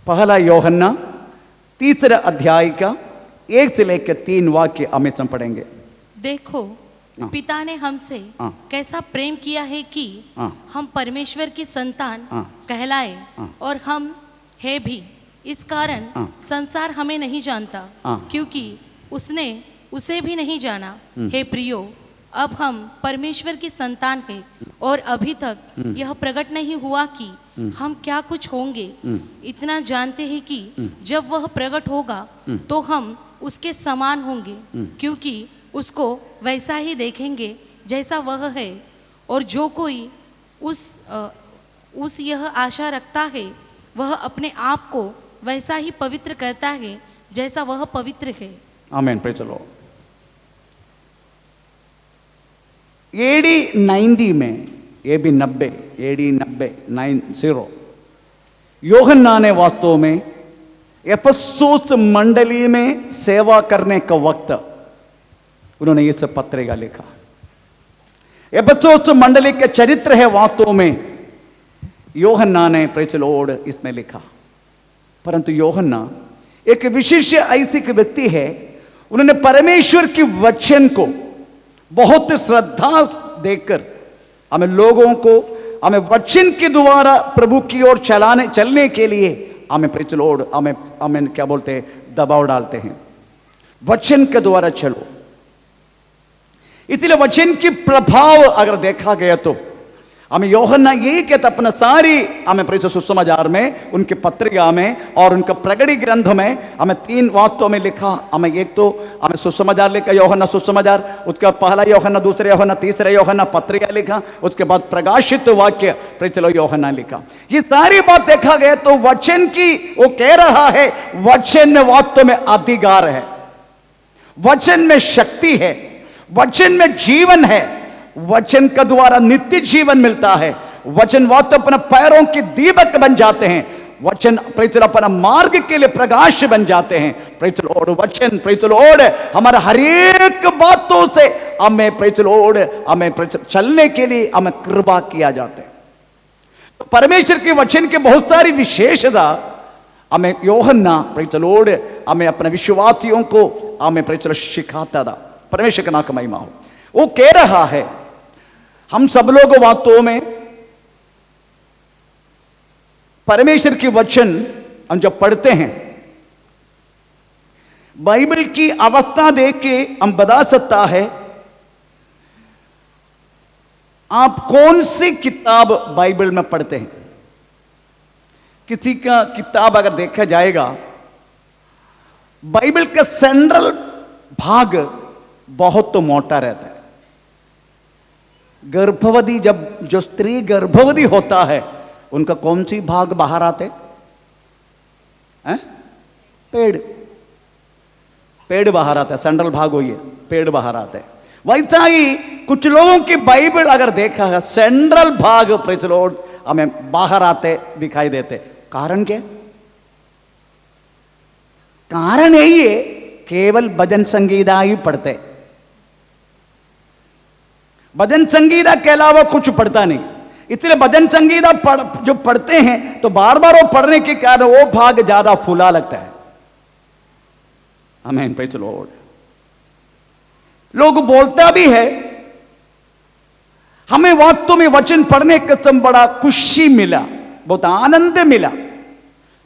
पहला यूहन्ना 3 अध्याय का 1 से लेकर 3 वाक्य हम पढ़ेंगे। देखो पिता ने हमसे कैसा प्रेम किया है कि हम परमेश्वर की संतान कहलाए और हम है भी। इस कारण संसार हमें नहीं जानता क्योंकि उसने उसे भी नहीं जाना। हे प्रियो, अब हम परमेश्वर की संतान हैं और अभी तक यह प्रकट नहीं हुआ कि हम क्या कुछ होंगे। इतना जानते हैं कि जब वह प्रकट होगा तो हम उसके समान होंगे क्योंकि उसको वैसा ही देखेंगे जैसा वह है। और जो कोई उस यह आशा रखता है वह अपने आप को वैसा ही पवित्र करता है जैसा वह पवित्र है। आमीन। Praise the Lord. एडी 90 में एबी 90 एडी 90 यूहन्ना ने वास्तव में एफेसुस मंडली में सेवा करने का वक्त उन्होंने इस पत्रिका लिखा। एफेसुस मंडली के चरित्र है वास्तव में यूहन्ना ने प्रेज़ द लॉर्ड इसमें लिखा। परंतु यूहन्ना एक विशेष ऐसी व्यक्ति है, उन्होंने परमेश्वर की वचन को बहुत श्रद्धा देकर हमें लोगों को हमें वचन के द्वारा प्रभु की ओर चलने के लिए हमें प्रेज़ द लॉर्ड हमें क्या बोलते हैं, दबाव डालते हैं वचन के द्वारा चलो। इसलिए वचन की प्रभाव अगर देखा गया तो हमें यूहन्ना यही कहता अपना सारी हमें प्रेषित सुसमाचार में, उनके पत्रिका में और उनका प्रकटी ग्रंथ में हमें 3 वाक्यों में लिखा। हमें एक तो हमें सुसमाचार लिखा यूहन्ना सुसमाचार, उसके बाद पहला यूहन्ना, दूसरा यूहन्ना, तीसरा यूहन्ना पत्रिका लिखा, उसके बाद प्रकाशित वाक्य प्रेषित यूहन्ना लिखा। ये सारी बात देखा गया तो वचन की वो कह रहा है वचन में वास्तव में अधिकार है, वचन में शक्ति है, वचन में जीवन है, वचन का द्वारा नित्य जीवन मिलता है। वचन वो तो अपने पैरों की दीपक बन जाते हैं, वचन प्रेज़ द लॉर्ड अपना मार्ग के लिए प्रकाश बन जाते हैं। प्रेज़ द लॉर्ड वचन प्रेज़ द लॉर्ड हमारे हर एक बातों से हमें प्रेज़ द लॉर्ड हमें चलने के लिए हमें कृपा किया जाता है। तो परमेश्वर के वचन के बहुत सारी विशेषता हमें यूहन्ना प्रेज़ द लॉर्ड हमें अपने विश्वासियों को हमें प्रेज़ द लॉर्ड सिखाता था। परमेश्वर का नाम का महिमा हो। वो कह रहा है हम सब लोग वास्तव में परमेश्वर की वचन हम जब पढ़ते हैं बाइबल की अवस्था देख के हम बता सकता है आप कौन सी किताब बाइबल में पढ़ते हैं। किसी का किताब अगर देखा जाएगा बाइबल का सेंट्रल भाग बहुत तो मोटा रहता है। गर्भवती जब जो स्त्री गर्भवती होता है उनका कौन सी भाग बाहर आते हैं? पेड़ बाहर आता है, सेंट्रल भाग हो ये पेड़ बाहर आते हैं। वैसा ही कुछ लोगों की बाइबल अगर देखा है सेंट्रल भाग प्रेज़ द लॉर्ड हमें बाहर आते दिखाई देते। कारण क्या? कारण यही है केवल भजन संगीता ही पढ़ते, भजन संगीता के अलावा कुछ पढ़ता नहीं। इसलिए भजन संगीता जो पढ़ते हैं तो बार बार वो पढ़ने के कारण वो भाग ज्यादा फूला लगता है। आमीन प्रेज़ द लॉर्ड। लोग बोलता भी है हमें वास्तव में वचन पढ़ने का बड़ा खुशी मिला, बहुत आनंद मिला,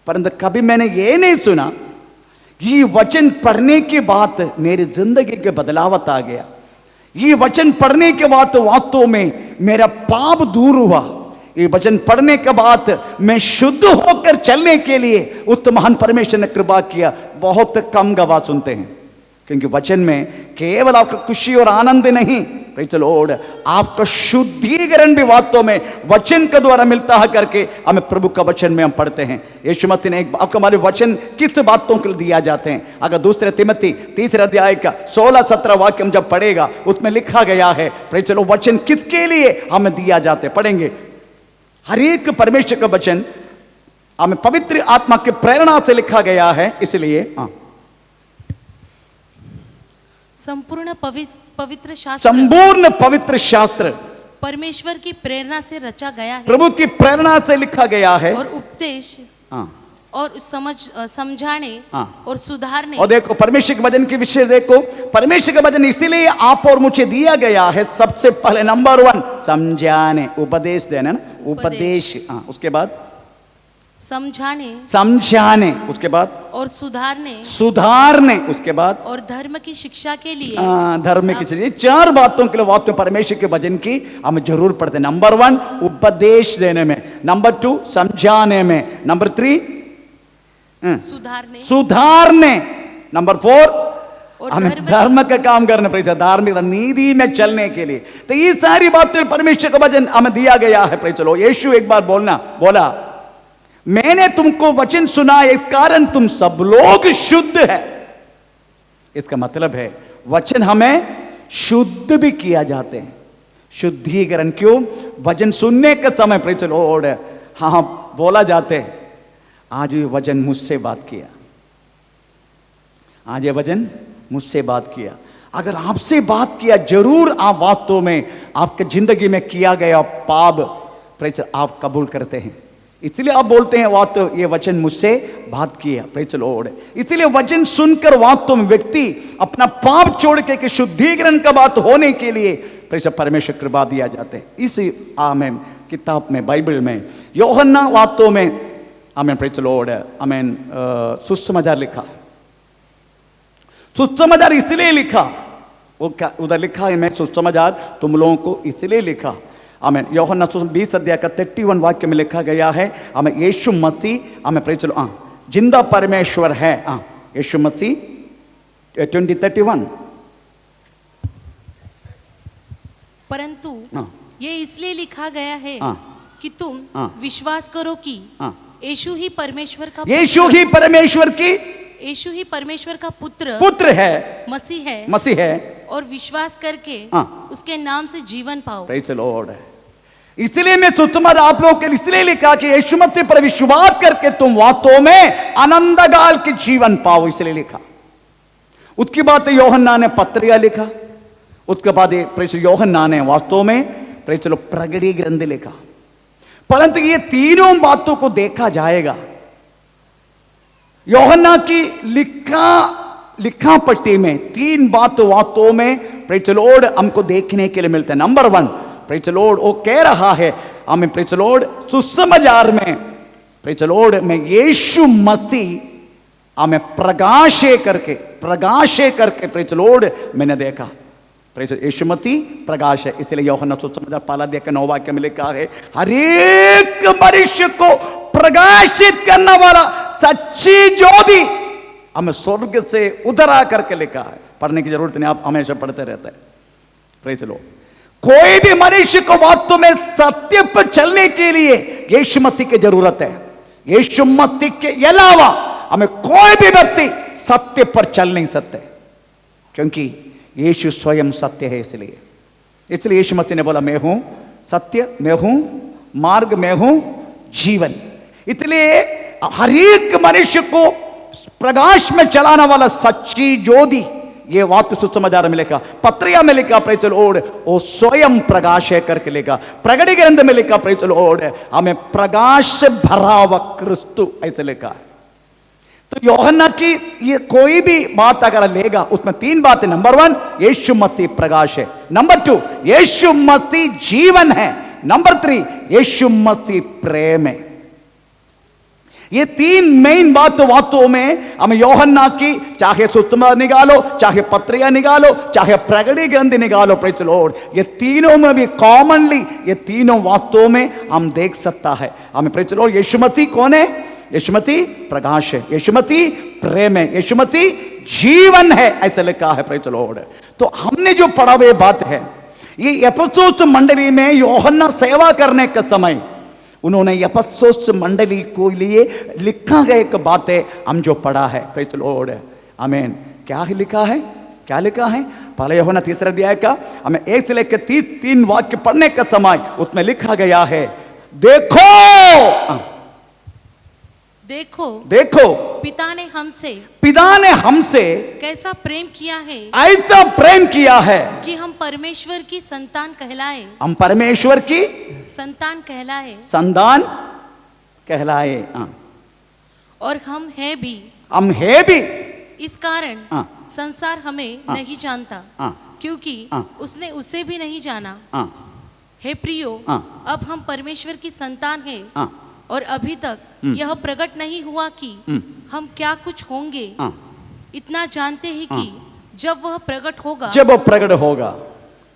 परंतु कभी मैंने ये नहीं सुना ये वचन पढ़ने के बाद मेरी जिंदगी के बदलावत आ गया, ये वचन पढ़ने के बाद वास्तव में मेरा पाप दूर हुआ, ये वचन पढ़ने के बाद मैं शुद्ध होकर चलने के लिए उस महान परमेश्वर ने कृपा किया। बहुत कम गवाह सुनते हैं क्योंकि वचन में केवल आपका खुशी और आनंद नहीं प्रेज़ द लॉर्ड आपका शुद्धिकरण भी वास्तव में वचन के द्वारा मिलता है करके हमें प्रभु का वचन में हम पढ़ते हैं। यीशु मसीह ने आपको हमारे वचन किस बातों के लिए दिया जाते हैं। अगर 2 तिमोथी 3 अध्याय का 16-17 वाक्य हम जब पढ़ेगा उसमें लिखा गया है प्रेज़ द लॉर्ड वचन किसके लिए हमें दिया जाते। पढ़ेंगे हर एक परमेश्वर का वचन हमें पवित्र आत्मा की प्रेरणा से लिखा गया है। इसलिए संपूर्ण पवित्र शास्त्र परमेश्वर की प्रेरणा से रचा गया है, प्रभु की प्रेरणा से लिखा गया है और उपदेश और समझाने हाँ। और सुधारने। और देखो परमेश्वर के वचन के विषय देखो, परमेश्वर का वचन इसीलिए आप और मुझे दिया गया है। सबसे पहले नंबर 1 समझाने, उपदेश देना ना, उपदेश। हाँ, उसके बाद समझाने, उसके बाद और सुधारने, उसके बाद और धर्म की शिक्षा के लिए। धर्म की शिक्षा, 4 बातों के लिए वाक्य परमेश्वर के वचन की हमें जरूर पड़ते। नंबर 1 उपदेश देने में, नंबर 2 समझाने में, नंबर 3 सुधारने, नंबर 4 और हमें धर्म का काम करने पर, धार्मिक नीति में चलने के लिए। तो ये सारी बातें परमेश्वर का वचन हमें दिया गया है। प्रेज लो, यीशु एक बार बोला मैंने तुमको वचन सुना इस कारण तुम सब लोग शुद्ध है। इसका मतलब है वचन हमें शुद्ध भी किया जाते हैं। शुद्धिकरण क्यों? वचन सुनने का समय प्रेज लॉर्ड हाँ बोला जाते हैं आज ये वचन मुझसे बात किया, आज ये वचन मुझसे बात किया। अगर आपसे बात किया, जरूर आप वास्तव में आपके जिंदगी में किया गया पाप प्रेज आप कबूल करते हैं। इसलिए आप बोलते हैं वास्तव ये वचन मुझसे बात किया। प्रेज लॉर्ड, इसलिए वचन सुनकर वास्तव में व्यक्ति अपना पाप छोड़ के शुद्धिकरण का बात होने के लिए प्रेज परमेश्वर कृपा दिया जाते हैं। इस आमेन किताब में, बाइबल में यूहन्ना वास्तव में आमेन प्रेज लॉर्ड आमेन सुसमाचार लिखा। सुसमाचार इसलिए लिखा, वो क्या उधर लिखा है, मैं सुसमाचार तुम लोगों को इसलिए लिखा। आमेन यूहन्ना 20 अध्याय का 31 वाक्य में लिखा गया है हमें यीशु मसीह हमें प्रेज जिंदा परमेश्वर है। यीशु मसीह 20:31। परंतु ये इसलिए लिखा गया है कि तुम विश्वास करो कि यीशु ही परमेश्वर का पुत्र है, मसीह है और विश्वास करके उसके नाम से जीवन पाओ। Praise the Lord. इसलिए मैं सुसमाचार आप लोग के इसलिए लिखा कि यीशु मसीह पर विश्वास करके तुम वास्तव में आनंदकाल के जीवन पाओ, इसलिए लिखा। उसके बाद यूहन्ना ने पत्रिका लिखा, उसके बाद प्रेज यूहन्ना ने वास्तव में प्रेज प्रगटी ग्रंथ लिखा। परंतु ये तीनों बातों को देखा जाएगा यूहन्ना की लिखा पट्टी में 3 बात वास्तव में प्रेज लॉर्ड हमको देखने के लिए मिलते हैं। नंबर 1 प्रेज लॉर्ड वो कह रहा है हमें प्रेज लॉर्ड सुसमाचार में प्रेज लॉर्ड में यीशु मसीह हमें प्रकाशे करके प्रेज लॉर्ड मैंने देखा। प्रेज यीशु मसीह प्रकाश है। इसलिए यूहन्ना सुसमाचार 1 अध्याय के 9 वाक्य में लिखा है हर एक मनुष्य को प्रकाशित करने वाला सच्ची ज्योति हमें स्वर्ग से उधर आकर के लिखा है। पढ़ने की जरूरत नहीं, आप हमेशा पढ़ते रहते हैं। प्रेज लो, कोई भी मनुष्य को वास्तव में सत्य पर चलने के लिए यीशु मसीह की जरूरत है। यीशु मसीह के अलावा हमें कोई भी व्यक्ति सत्य पर चल नहीं सकते, क्योंकि यीशु स्वयं सत्य है। इसलिए यीशु मसीह ने बोला मैं हूं सत्य, मैं हूं मार्ग, मैं हूं जीवन। इसलिए हर एक मनुष्य को प्रकाश में चलाने वाला सच्ची ज्योति, ये वाक्य सुसमाचार में लिखा, पत्रिका में लिखा प्रेज द लॉर्ड वो स्वयं प्रकाश है करके लिखा। प्रगटी ग्रंथ में लिखा प्रेज द लॉर्ड हमें प्रकाश से भरा हुआ क्रिस्तु ऐसे लिखा। तो यूहन्ना की ये कोई भी बात अगर लेगा उसमें 3 बातें। नंबर 1 यीशु मसीह प्रकाश है, नंबर 2 यीशु मसीह जीवन है, नंबर 3 यीशु मसीह प्रेम है। ये 3 मेन बात वास्तव में हमें यूहन्ना की, चाहे सुसमाचार निकालो, चाहे पत्रिका निकालो, चाहे प्रगटी ग्रंथ निकालो प्रेज द लॉर्ड, ये तीनों में भी कॉमनली ये तीनों वास्तव में हम देख सकता है। हमें प्रेज द लॉर्ड यीशु मसीह कौन है? यीशु मसीह प्रकाश है, यीशु मसीह प्रेम है, यीशु मसीह जीवन है, ऐसा लिखा है प्रेज द लॉर्ड। तो हमने जो पढ़ा हुआ बात है, ये एफेसुस मंडली में यूहन्ना सेवा करने का समय उन्होंने एफेसुस मंडली को लिए लिखा गया एक बात है हम जो पढ़ा है प्रेज द लॉर्ड आमीन। क्या लिखा है? क्या लिखा है? पहले यूहन्ना 3 अध्याय का हमें 1 से लेकर 3 वाक्य पढ़ने का समय उसमें लिखा गया है देखो पिता ने हमसे कैसा प्रेम किया है, ऐसा प्रेम किया है कि हम परमेश्वर की संतान कहलाए। हम परमेश्वर की संतान कहलाए। संतान कहलाए। और हम हैं भी, हम है भी। इस कारण हाँ। संसार हमें हाँ। नहीं जानता, हाँ। क्योंकि हाँ। उसने उसे भी नहीं जाना। हाँ। हे प्रियो, हाँ। अब हम परमेश्वर की संतान हैं, हाँ। और अभी तक यह प्रकट नहीं हुआ कि हम क्या कुछ होंगे। हाँ। इतना जानते हैं कि जब वह प्रकट होगा जब वो प्रकट होगा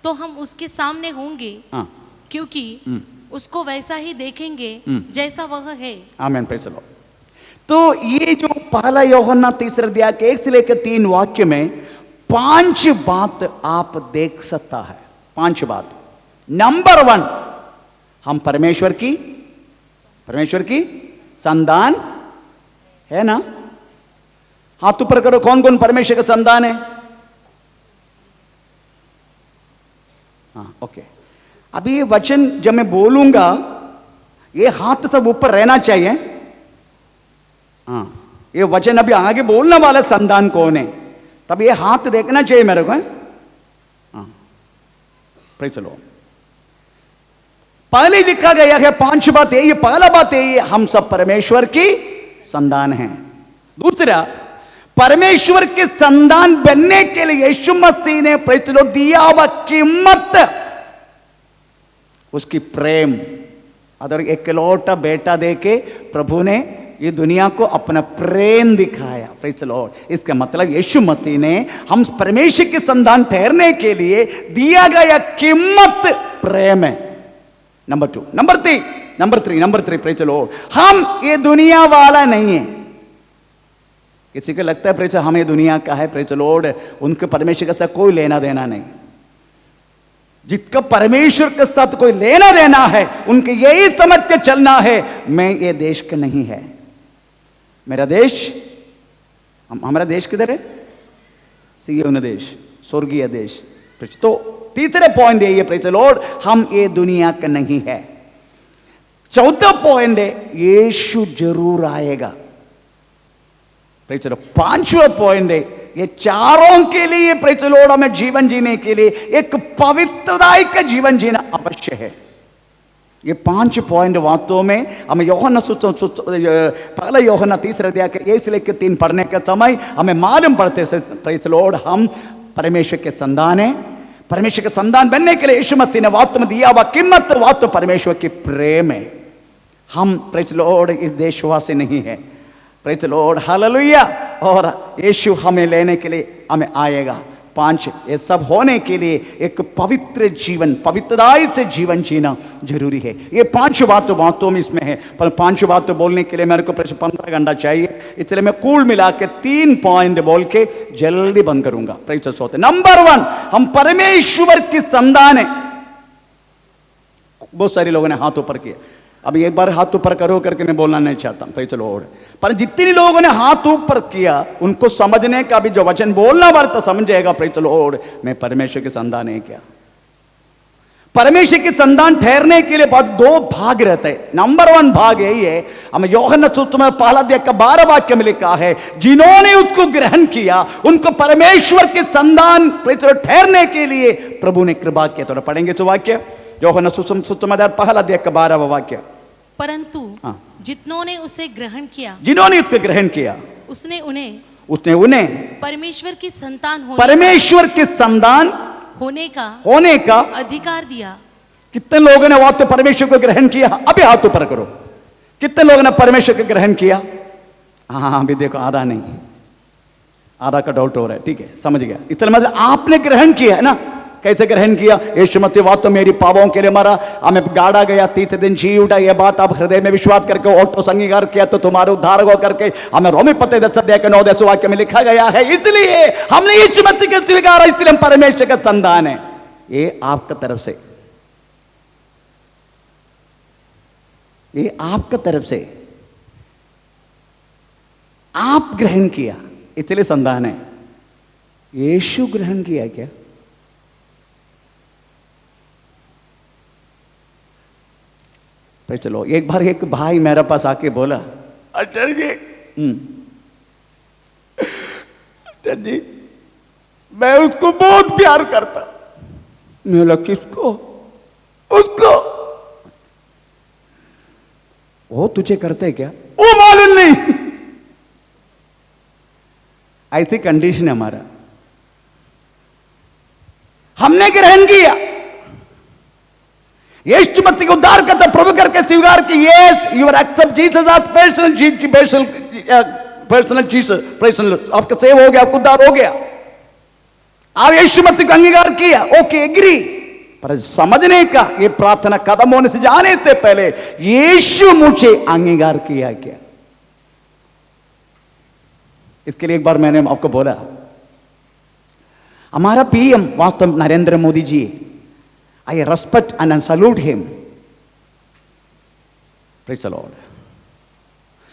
तो हम उसके सामने होंगे, हाँ। क्योंकि उसको वैसा ही देखेंगे जैसा वह है। आमीन, प्रेज़ द लॉर्ड। तो ये जो पहला यूहन्ना तीसरे अध्याय के 1 से लेकर 3 वाक्य में 5 बात आप देख सकता है। 5 बात। नंबर 1, हम परमेश्वर की संतान है ना। हाथ ऊपर करो, कौन कौन परमेश्वर का संतान है? हाँ, ओके। अभी ये वचन जब मैं बोलूंगा ये हाथ सब ऊपर रहना चाहिए। हाँ, ये वचन अभी आगे बोलने वाला संतान कौन है, तब ये हाथ देखना चाहिए मेरे को। हाँ, प्रेज़ द लॉर्ड। पहले लिखा गया है 5 बात है। ये पहला बात है, हम सब परमेश्वर की संतान हैं। दूसरा, परमेश्वर के संतान बनने के लिए यीशु मसीह ने प्रेज़ द लॉर्ड दिया हुआ कीमत, उसकी प्रेम। अगर एकलौता बेटा देके प्रभु ने ये दुनिया को अपना प्रेम दिखाया। Praise the Lord. इसका मतलब यीशु मसीह ने हम परमेश्वर के संतान ठहरने के लिए दिया गया कीमत प्रेम है। Number 2, number 3 praise the lord, हम ये दुनिया वाला नहीं है। किसी को लगता है प्रेज़ हम ये दुनिया का है, प्रेज़ द लॉर्ड, उनके परमेश्वर के साथ कोई लेना देना नहीं। जिसका परमेश्वर के साथ कोई लेना देना है उनके यही समझ के चलना है, मैं ये देश का नहीं है। मेरा देश, हमारा देश किधर है? सियोन देश, स्वर्गीय देश। तो तीसरे पॉइंट है ये, प्रेज़ द लॉर्ड, हम ये दुनिया का नहीं है। चौथा पॉइंट है, यीशु जरूर आएगा। Praise the lord. 5वां पॉइंट है, ये चारों के लिए प्रेज़ द लॉर्ड हमें जीवन जीने के लिए एक पवित्रताई का जीवन जीना अवश्य है। ये 5 पॉइंट वास्तव में हमें पहला यूहन्ना तीसरे अध्याय के 1 से लेकर 3 पढ़ने के समय हमें मालूम पड़ते हैं प्रेज़ द लॉर्ड, हम परमेश्वर के संतान हैं। परमेश्वर के संतान बनने के लिए यीशु मसीह ने वास्तव में दिया हुआ कीमत वास्तव परमेश्वर की प्रेम है। हम प्रेज़ द लॉर्ड इस देशवासी नहीं है। Praise the Lord, hallelujah. और यीशु हमें लेने के लिए हमें आएगा। 5, ये सब होने के लिए एक पवित्र जीवन, पवित्रताई से जीवन जीना जरूरी है। ये 5 बात तो वास्तव में इसमें है, पर 5 बात तो बोलने के लिए मेरे को 15 घंटा चाहिए, इसलिए मैं कुल मिला के 3 पॉइंट बोल के जल्दी बंद करूंगा। Praise the Lord. नंबर 1, हम परमेश्वर की संतान है। बहुत सारे लोगों ने हाथ ऊपर किया। अब एक बार हाथ ऊपर करो करके मैं बोलना नहीं चाहता, प्रेज़ द लॉर्ड, पर जितने लोगों ने हाथ ऊपर किया उनको समझने का भी जो वचन बोलना वाला तो समझेगा। प्रेज़ द लॉर्ड, मैं परमेश्वर के संतान है क्या? परमेश्वर के संतान ठहरने के लिए बहुत 2 भाग रहते हैं। नंबर 1 भाग यही है, हमें यूहन्ना सुसमाचार पहला अध्याय का 12 वाक्य में लिखा है, जिन्होंने उसको ग्रहण किया उनको परमेश्वर के संतान प्रेज़ द लॉर्ड ठहरने के लिए प्रभु ने कृपा किया। तो पढ़ेंगे तो वाक्य, यूहन्ना सुसमाचार पहला अध्याय का 12वां वाक्य। परंतु जितनों उसे ग्रहण किया, जिन्होंने उसको ग्रहण किया, उसने उन्हें परमेश्वर की संतान होने का अधिकार दिया। कितने लोगों ने वो तो परमेश्वर को ग्रहण किया? अभी हाथ ऊपर करो, कितने लोगों ने परमेश्वर को ग्रहण किया? हाँ, अभी देखो, आधा नहीं, आधा का डाउट हो रहा है। ठीक है, समझ गया। इतना मतलब आपने ग्रहण किया है ना। कैसे ग्रहण किया? यीशु मसीह वास्तव मेरी पापों के लिए मरा, हमें गाड़ा गया, 3 दिन जी उठा। यह बात आप हृदय में विश्वास करके और तो अंगीकार किया तो तुम्हारे उद्धार हो करके हमें रोमी पते 10:9 वाक्य में लिखा गया है। इसलिए हमने यीशु मसीह को स्वीकारा, इसलिए हम परमेश्वर का संतान है। ये आपका तरफ से, ये आपका तरफ से आप ग्रहण किया, इसलिए संतान है। यीशु ग्रहण किया क्या? चलो, एक बार एक भाई मेरे पास आके बोला, अटर जी मैं उसको बहुत प्यार करता। मैं बोला, किसको? उसको। वो तुझे करते क्या? वो मालूम नहीं। ऐसी कंडीशन है हमारा। हमने ग्रहण किया, यीशु मसीह को उद्धार करता प्रभु करके स्वीकार की, yes you are accept Jesus as personal Jesus, personal, आपका सेव हो गया, आपको उद्धार हो गया, आप यीशु मसीह को अंगीकार किया, ओके एग्री। पर समझने का ये प्रार्थना कदम होने से जाने से पहले यीशु मुझे अंगीकार किया क्या? इसके लिए एक बार मैंने आपको बोला, हमारा पीएम वास्तव Narendra Modi ji, I respect and salute him, praise the lord.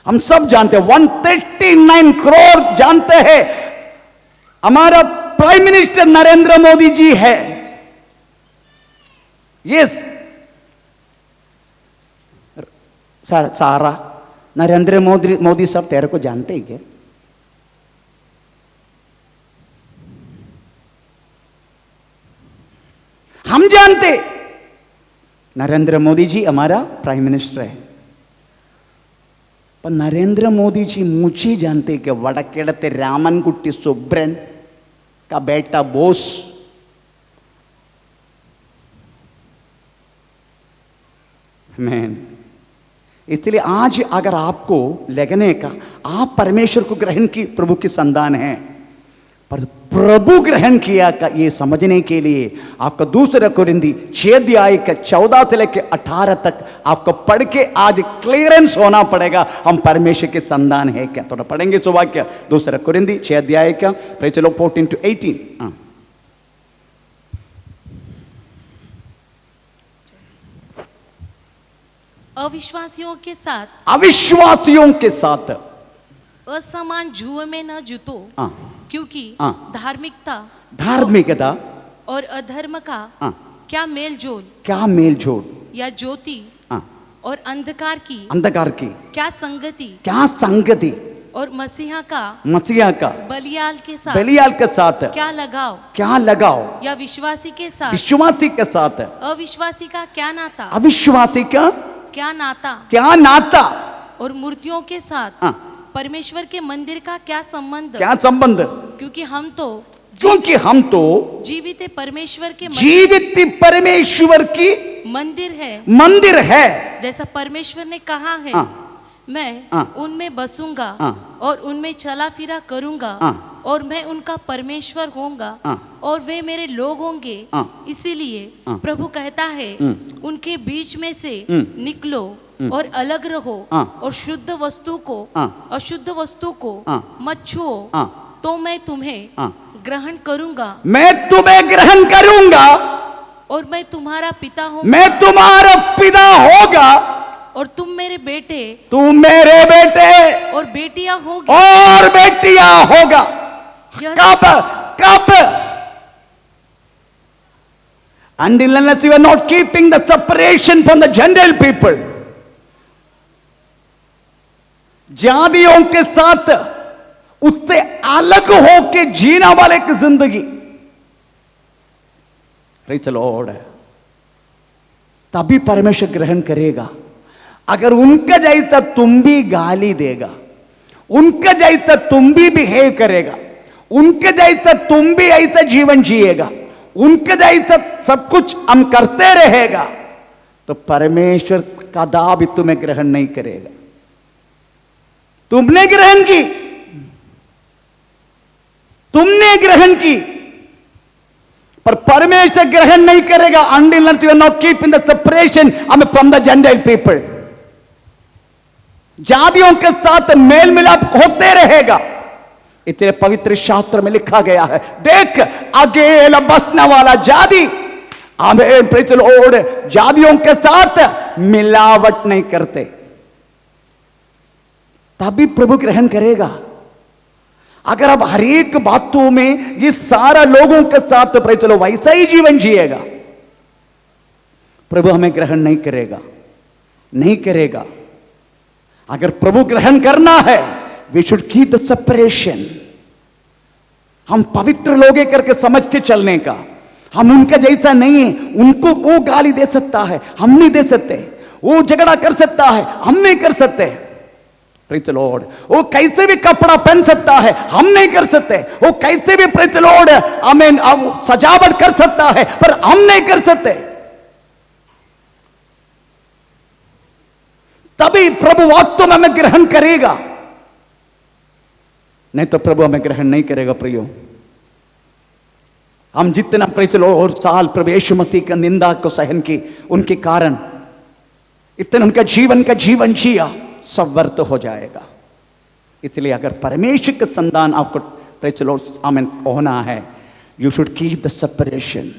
हम सब जानते हैं, 139 करोड़ जानते हैं हमारा प्राइम मिनिस्टर नरेंद्र मोदी जी है। यस सारा नरेंद्र मोदी सब तेरे को जानते ही क्या? हम जानते नरेंद्र मोदी जी हमारा प्राइम मिनिस्टर है, पर नरेंद्र मोदी जी मुझे जानते कि वड़केड़ते रामनकुट्टी सुब्रन का बेटा बोस, मैन। इसलिए आज अगर आपको लगने का आप परमेश्वर को ग्रहण की प्रभु की संतान है, पर प्रभु ग्रहण किया का ये समझने के लिए आपका दूसरा कुरिन्दी 6 अध्याय का 14 से लेकर 18 तक आपको पढ़ के आज क्लियरेंस होना पड़ेगा, हम परमेश्वर के संतान है क्या। थोड़ा पढ़ेंगे सो वाक्य, दूसरा कुरिन्दी 6 अध्याय का, फिर चलो 14 to 18। अविश्वासियों के साथ, अविश्वासियों के साथ असमान जुए में न जुतो, क्योंकि धार्मिकता और अधर्म का क्या मेलजोल, क्या मेलजोल, या ज्योति और अंधकार की क्या संगति, और मसीहा का बलियाल के साथ क्या लगाओ, या विश्वासी के साथ अविश्वासी का क्या नाता, और मूर्तियों के साथ परमेश्वर के मंदिर का क्या संबंध, क्योंकि हम तो जीवित परमेश्वर की मंदिर है, जैसा परमेश्वर ने कहा है, मैं उनमें बसूंगा और उनमें चला फिरा करूंगा, और मैं उनका परमेश्वर होऊंगा और वे मेरे लोग होंगे। इसीलिए प्रभु कहता है, उनके बीच में से निकलो और अलग रहो, और शुद्ध वस्तु को अशुद्ध वस्तु को मत छुओ, तो मैं तुम्हें ग्रहण करूंगा, और मैं तुम्हारा पिता होगा, और तुम मेरे बेटे और बेटियां होगा। कब? Until unless you are not keeping the separation from the Gentile people, जातियों के साथ उससे अलग होके जीना वाले की जिंदगी, प्रेज़ द लॉर्ड, तभी परमेश्वर ग्रहण करेगा। अगर उनका जैसा तुम भी गाली देगा, उनका जैसा तुम भी बिहेव करेगा, उनके जैसा तुम भी ऐसा जीवन जिएगा, उनके जैसा सब कुछ हम करते रहेगा, तो परमेश्वर कदापि तुम्हें ग्रहण नहीं करेगा। तुमने ग्रहण की, पर परमेश्वर ग्रहण नहीं करेगा until unless you are not keeping the separation from the Gentile people। जातियों के साथ मेल मिलाप होते रहेगा। इतने पवित्र शास्त्र में लिखा गया है, देख अकेला बसने वाला जाति, आमीन, प्रेज़ द लॉर्ड, जातियों के साथ मिलावट नहीं करते, तभी प्रभु ग्रहण करेगा। अगर आप हर एक बातों में ये सारा लोगों के साथ प्रेज़ द लॉर्ड वैसा ही जीवन जिएगा, प्रभु हमें ग्रहण नहीं करेगा। अगर प्रभु ग्रहण करना है, we should keep the separation. हम पवित्र लोग करके समझ के चलने का, हम उनका जैसा नहीं है। उनको वो गाली दे सकता है, हम नहीं दे सकते। वो झगड़ा कर सकता है, हम नहीं कर सकते। Praise the Lord. वो कैसे भी कपड़ा पहन सकता है, हम नहीं कर सकते। वो कैसे भी प्रेज द लॉर्ड आमीन सजावट कर सकता है, पर हम नहीं कर सकते। तभी प्रभु वास्तव में हमें ग्रहण करेगा, नहीं तो प्रभु हमें ग्रहण नहीं करेगा। प्रियो, हम जितना प्रेज द लॉर्ड और साल प्रभु यीशु मसीह की निंदा को सहन की, उनके कारण इतना उनका जीवन जिया सब व्यर्थ हो जाएगा। इसलिए अगर परमेश्वर का संतान आपको प्रेज द लॉर्ड आमीन होना है, you should keep the separation,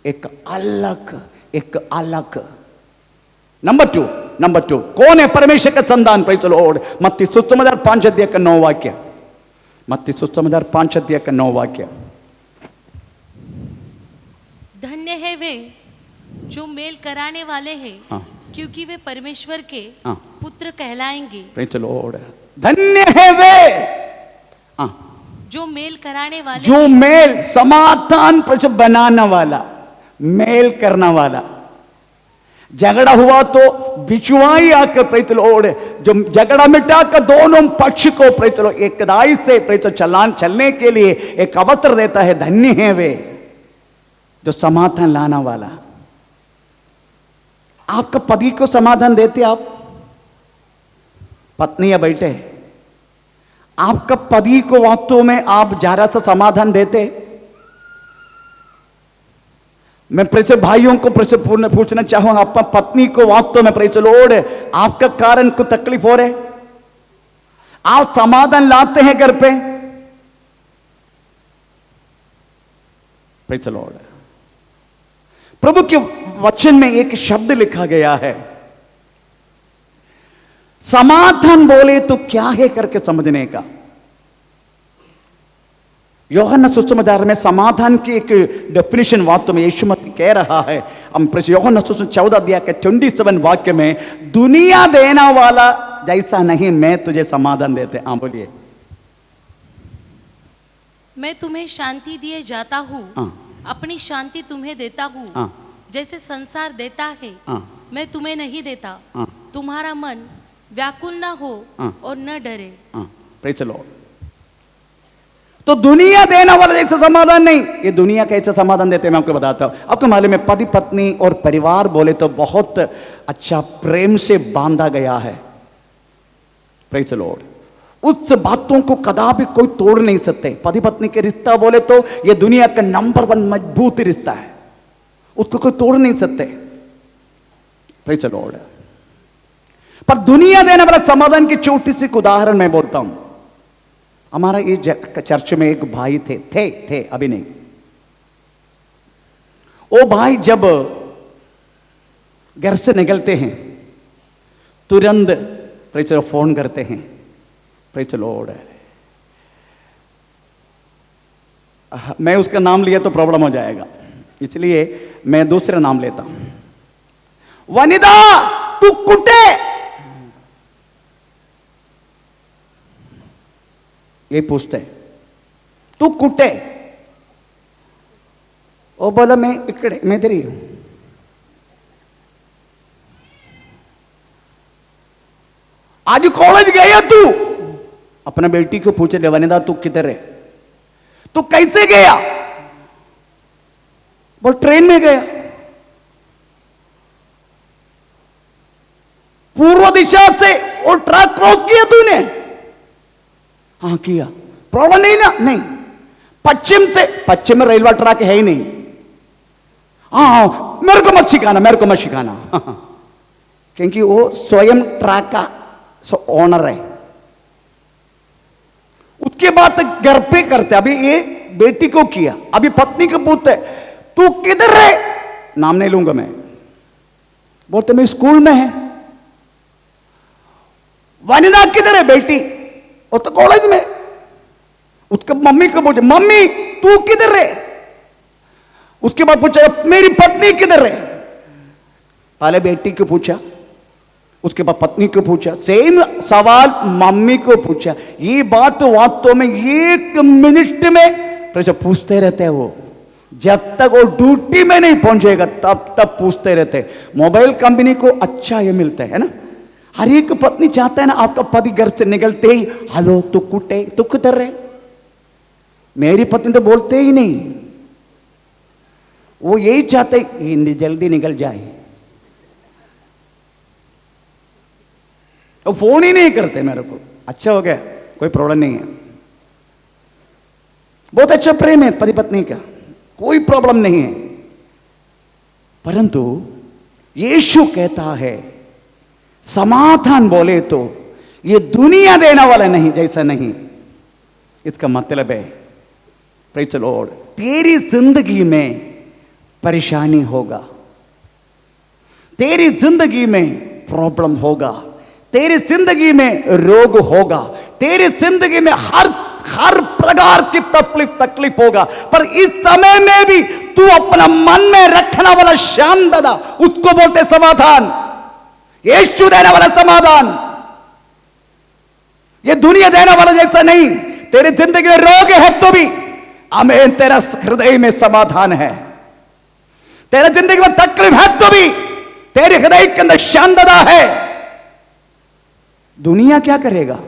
एक अलग। नंबर टू कौन है परमेश्वर का संतान? Praise the Lord. मत्ती सुसमाचार 5 अध्याय का 9 वाक्य। मत्ती सुसमाचार 5 अध्याय का 9 वाक्य। धन्य है वे जो मेल कराने वाले हैं, क्योंकि वे परमेश्वर के पुत्र कहलाएंगे। Praise the lord. धन्य है वे जो मेल कराने वाले, जो मेल समाधान बनाने वाला, मेल करने वाला। झगड़ा हुआ तो बिचवाई आकर प्रेज द लॉर्ड जो झगड़ा मिटाकर दोनों पक्ष को प्रेज द लॉर्ड एक दाई से प्रेज द चलने के लिए एक अवसर देता है। धन्य है वे जो समाधान लाना वाला। आपका पति को समाधान देते आप? पत्नी या बेटे, आपका पति को वास्तव में आप जरा सा समाधान देते? मैं प्रेज भाइयों को पूछना चाहूंगा, आपका पत्नी को वास्तव में प्रेज लॉर्ड आपका कारण को तकलीफ हो रहे, आप समाधान लाते हैं घर पे? Praise Lord. प्रभु के वचन में एक शब्द लिखा गया है, समाधान बोले तो क्या है करके समझने का। यूहन्ना सुसमाचार में समाधान की एक डेफिनेशन वास्तव में यीशु मसीह कह रहा है। हम यूहन्ना सुसमाचार 14 अध्याय के 27 वाक्य में, दुनिया देना वाला जैसा नहीं मैं तुझे समाधान देते। बोलिए। मैं तुम्हें शांति दिए जाता हूँ, अपनी शांति तुम्हें देता हूँ। जैसे संसार देता है मैं तुम्हें नहीं देता। तुम्हारा मन व्याकुल ना हो और न डरे। Praise the Lord. तो दुनिया देना वाला जैसा समाधान नहीं, ये दुनिया कैसे समाधान देते हैं मैं आपको बताता हूं। आपको मालूम है पति पत्नी और परिवार बोले तो बहुत अच्छा प्रेम से बांधा गया है। Praise the Lord. उस बातों को कदापि कोई तोड़ नहीं सकते। पति पत्नी के रिश्ता बोले तो ये दुनिया का नंबर 1 मजबूत रिश्ता है, उसको कोई तोड़ नहीं सकते। Praise the Lord. पर दुनिया देने वाला समाधान की छोटी सी उदाहरण मैं बोलता हूं। हमारा ये चर्च में एक भाई थे अभी नहीं। वो भाई जब घर से निकलते हैं तुरंत प्रेज द फोन करते हैं। Praise the Lord. मैं उसका नाम लिया तो प्रॉब्लम हो जाएगा, इसलिए मैं दूसरा नाम लेता हूं। वनिता तू कुटे, ये पूछते तू कुटे? वो बोला मैं इकड़े, मैं इधर ही हूं। आज कॉलेज गया तू? अपना बेटी को पूछे, वनिता तू किधर है? तू कैसे गया? बोल ट्रेन में गया। पूर्व दिशा से वो ट्रक क्रॉस किया तूने? हाँ किया। प्रॉब्लम नहीं ना? नहीं। पश्चिम से, पश्चिम में रेलवे ट्रैक है ही नहीं। हाँ मेरे को मत सिखाना क्योंकि वो स्वयं ट्रैक का ओनर है। उसके बाद घर पे करते। अभी ये बेटी को किया, अभी पत्नी को पूछते तू किधर है? नाम नहीं लूंगा मैं। बोलते मैं स्कूल में है। वनिता किधर है बेटी? वो तो कॉलेज में। उसके मम्मी को पूछे, मम्मी तू किधर है? उसके बाद पूछा मेरी पत्नी किधर है? पहले बेटी को पूछा, उसके बाद पत्नी को पूछा, सेम सवाल मम्मी को पूछा। ये बात तो वास्तव में 1 मिनट में पूछते रहते हैं वो, जब तक वो ड्यूटी में नहीं पहुंचेगा तब तक पूछते रहते। मोबाइल कंपनी को अच्छा ये मिलता है ना, हर एक पत्नी चाहता है ना, आपका पति घर से निकलते ही हेलो तू कुटे तू किधर रहे। मेरी पत्नी तो बोलते ही नहीं, वो यही चाहते ये जल्दी निकल जाए, वो फोन ही नहीं करते मेरे को। अच्छा हो गया, कोई प्रॉब्लम नहीं है, बहुत अच्छा प्रेम है पति पत्नी का, कोई प्रॉब्लम नहीं है। परंतु यीशु कहता है समाधान बोले तो ये दुनिया देने वाला नहीं, जैसा नहीं। इसका मतलब है प्रेज़ द लॉर्ड, तेरी जिंदगी में परेशानी होगा, तेरी जिंदगी में प्रॉब्लम होगा, तेरी जिंदगी में रोग होगा, तेरी जिंदगी में हर प्रकार की तकलीफ होगा। पर इस समय में भी तू अपना मन में रखने वाला शांतता, उसको बोलते समाधान, यीशु देने वाला समाधान। ये दुनिया देने वाला जैसा नहीं। तेरी जिंदगी में रोग है तो भी आमीन, तेरा हृदय में समाधान है। तेरे जिंदगी में तकलीफ है तो भी तेरे हृदय के अंदर शांतता है। दुनिया क्या करेगा?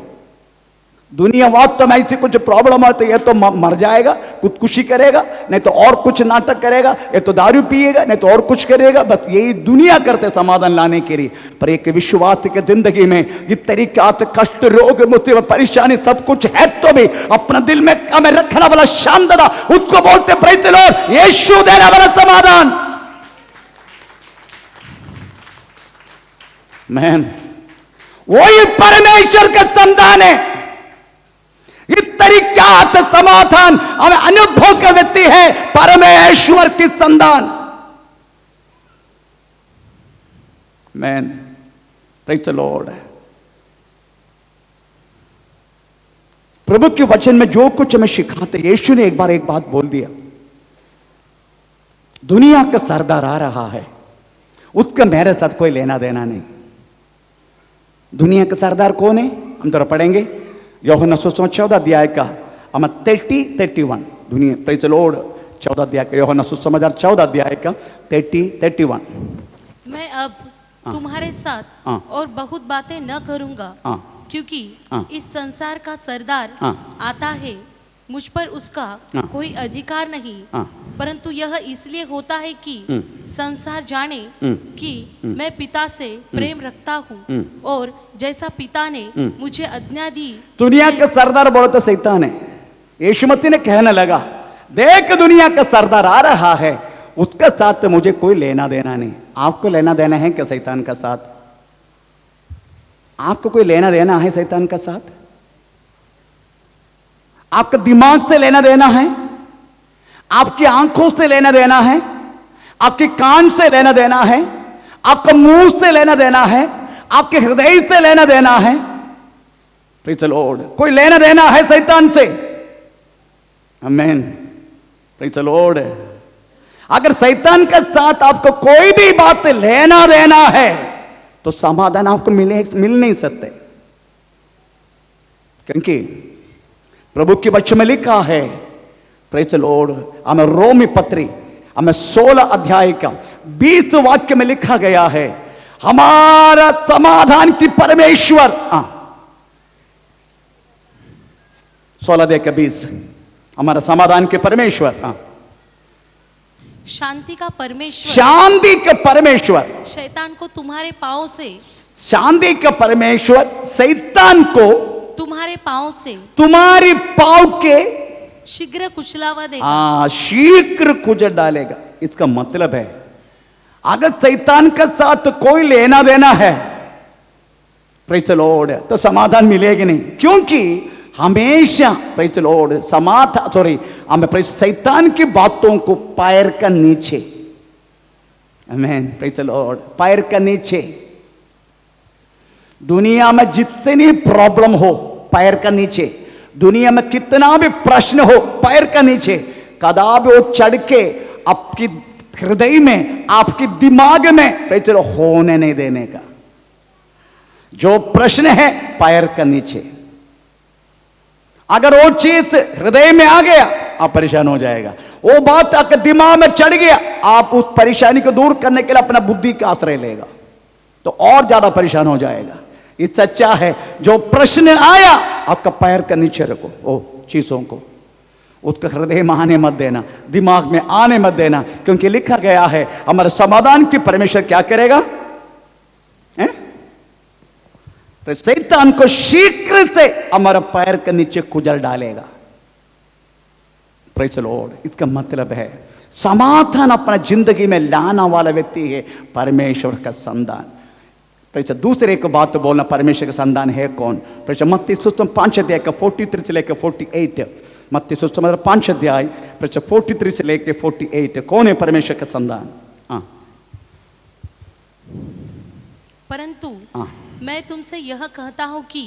दुनिया वास्तव में ऐसी कुछ प्रॉब्लम है तो ये तो मर जाएगा, खुदकुशी करेगा, नहीं तो और कुछ नाटक करेगा, ये तो दारू पिएगा, नहीं तो और कुछ करेगा। बस यही दुनिया करते समाधान लाने के लिए। पर एक विश्वास की जिंदगी में इस तरीके कष्ट, रोग, मुसीबत, परेशानी सब कुछ है तो भी अपना दिल में हमें रखने वाला शांतता, उसको बोलते प्रेज़ द लॉर्ड, यीशु देने वाला समाधान। मैन, वही परमेश्वर का संतान है। इस तरीका से समाधान हमें अनुभव कर देती है परमेश्वर की संतान। Man, praise the lord. प्रभु के वचन में जो कुछ हमें सिखाते, यीशु ने एक बार एक बात बोल दिया, दुनिया का सरदार आ रहा है, उसका मेरे साथ कोई लेना देना नहीं। दुनिया का सरदार कौन है? हम जरा पढ़ेंगे यूहन्ना सुसमाचार 14 अध्याय का 30-31। दुनिया, प्रेज़ द लॉर्ड, 14 अध्याय का, यूहन्ना सुसमाचार 14 अध्याय का 30-31। मैं अब तुम्हारे साथ और बहुत बातें न करूंगा, क्योंकि इस संसार का सरदार आता है, मुझ पर उसका कोई अधिकार नहीं, परंतु यह इसलिए होता है कि संसार जाने कि मैं पिता से प्रेम रखता हूँ, और जैसा पिता ने मुझे आज्ञा दी। दुनिया का सरदार बोलो तो शैतान है। यीशु मसीह ने कहने लगा, देख दुनिया का सरदार आ रहा है, उसके साथ तो मुझे कोई लेना देना नहीं। आपको लेना देना है क्या शैतान का साथ? आपको कोई लेना देना है शैतान का साथ? आपका दिमाग से लेना देना है, आपकी आंखों से लेना देना है, आपके कान से लेना देना है, आपका मुंह से लेना देना है, आपके हृदय से लेना देना है। प्रेज़ द लॉर्ड, कोई लेना देना है शैतान से। आमीन, प्रेज़ द लॉर्ड। अगर शैतान के साथ आपको कोई भी बात लेना देना है तो समाधान आपको मिल नहीं सकते, क्योंकि प्रभु के वचन में लिखा है, प्रेज़ द लॉर्ड, हमें रोमी पत्री हमें 16 अध्याय का 20 वाक्य में लिखा गया है, हमारा समाधान की परमेश्वर। 16 अध्याय का 20, हमारा समाधान के परमेश्वर, शांति का परमेश्वर, शांति के परमेश्वर, शैतान को तुम्हारे पांव से, शांति का परमेश्वर शैतान को तुम्हारे पांव से, तुम्हारी पांव के शीघ्र कुचलावा देगा। शीघ्र कुचल डालेगा। इसका मतलब है अगर शैतान के साथ कोई लेना देना है, प्रेज़ द लॉर्ड, तो समाधान मिलेगी नहीं, क्योंकि हमेशा प्रेज़ द लॉर्ड हमें शैतान की बातों को पैर का नीचे, आमीन, प्रेज़ द लॉर्ड, पैर का नीचे। दुनिया में जितनी प्रॉब्लम हो पैर का नीचे, दुनिया में कितना भी प्रश्न हो पैर का नीचे, कदापि वो चढ़ के आपकी हृदय में, आपके दिमाग में प्रेज़ द लॉर्ड होने नहीं देने का। जो प्रश्न है पैर का नीचे, अगर वो चीज हृदय में आ गया आप परेशान हो जाएगा। वो बात आपके दिमाग में चढ़ गया, आप उस परेशानी को दूर करने के लिए अपना बुद्धि का आश्रय लेगा तो और ज्यादा परेशान हो जाएगा। ये सच्चा है। जो प्रश्न आया आपका पैर का नीचे रखो, ओ चीजों को उसका हृदय में आने मत देना, दिमाग में आने मत देना, क्योंकि लिखा गया है हमारे समाधान की परमेश्वर क्या करेगा? तो शैतान को शीघ्र से हमारा पैर के नीचे कुचल डालेगा। Praise the Lord. इसका मतलब है समाधान अपना जिंदगी में लाना वाला व्यक्ति है परमेश्वर का संतान। प्रेज़। दूसरे एक बात तो बोलना, परमेश्वर का संतान है कौन? प्रेज़। मत्ती सुसमाचार 5 अध्याय का 43 से लेकर 48, मत्ती सुसमाचार 5 अध्याय प्रेज़ 43 से लेकर 48, कौन है परमेश्वर का संतान? हाँ। परंतु मैं तुमसे यह कहता हूं कि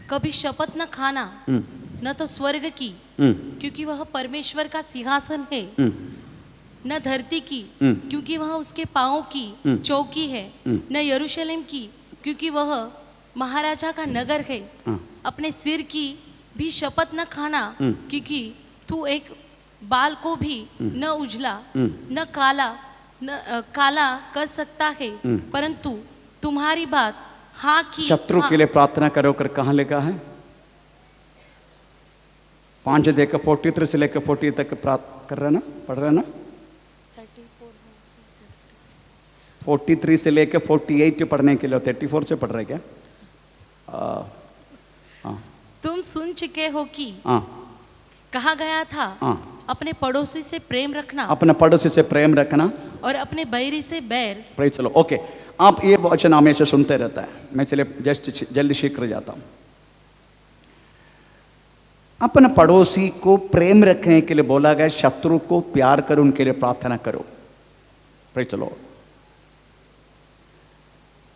कभी शपथ न खाना, न तो स्वर्ग की, क्योंकि वह परमेश्वर का सिंहासन है, न धरती की, क्योंकि वह उसके पांवों की चौकी है, न यरूशलेम की, क्योंकि वह महाराजा का नगर है। अपने सिर की भी शपथ न खाना, क्योंकि तू एक बाल को भी न उजला न काला कर सकता है, परंतु तुम्हारी बात हाँ की। शत्रु के लिए प्रार्थना करो कर कहां लिखा है? 5 अध्याय का 43 से लेकर 40 तक कर रहे ना, पढ़ रहे ना? 43 से लेकर 48 पढ़ने के लिए, 34 से पढ़ रहे क्या? तुम सुन चुके हो कि कहा गया था अपने पड़ोसी से प्रेम रखना, अपने पड़ोसी से प्रेम रखना और अपने बैरी से बैर। प्रेज़। चलो ओके, आप ये वचन हमेशा सुनते रहता है, मैं चलिए जस्ट जल्दी शीघ्र जाता हूं। अपने पड़ोसी को प्रेम रखने के लिए बोला गया, शत्रु को प्यार करो, उनके लिए प्रार्थना करो। प्रेज़। चलो,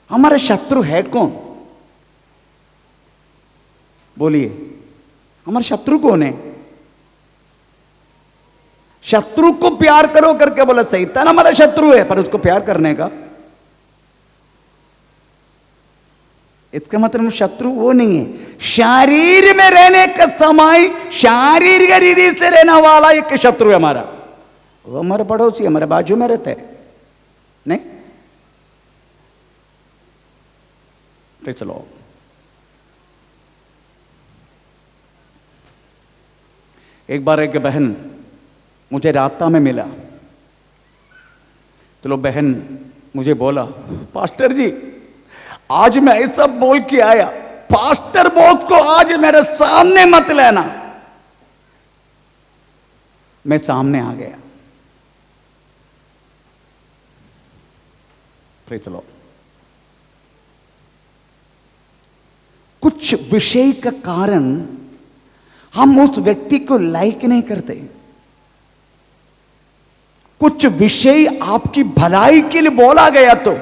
हमारा शत्रु है कौन? बोलिए, हमारा शत्रु कौन है? शत्रु को प्यार करो करके बोला, शैतान हमारा शत्रु है, पर उसको प्यार करने का, इसका मतलब शत्रु वो नहीं है। शरीर में रहने का समय शारीरिक रीति से रहने वाला एक शत्रु है हमारा, वो हमारे पड़ोसी हमारे बाजू में रहते हैं। नहीं, तो चलो, एक बार एक बहन मुझे रास्ता में मिला, चलो बहन मुझे बोला, पास्टर जी आज मैं ऐसा बोल के आया, पास्टर बोध को आज मेरे सामने मत लेना। मैं सामने आ गया। Praise the Lord. कुछ विषय का कारण हम उस व्यक्ति को लाइक नहीं करते। कुछ विषय आपकी भलाई के लिए बोला गया तो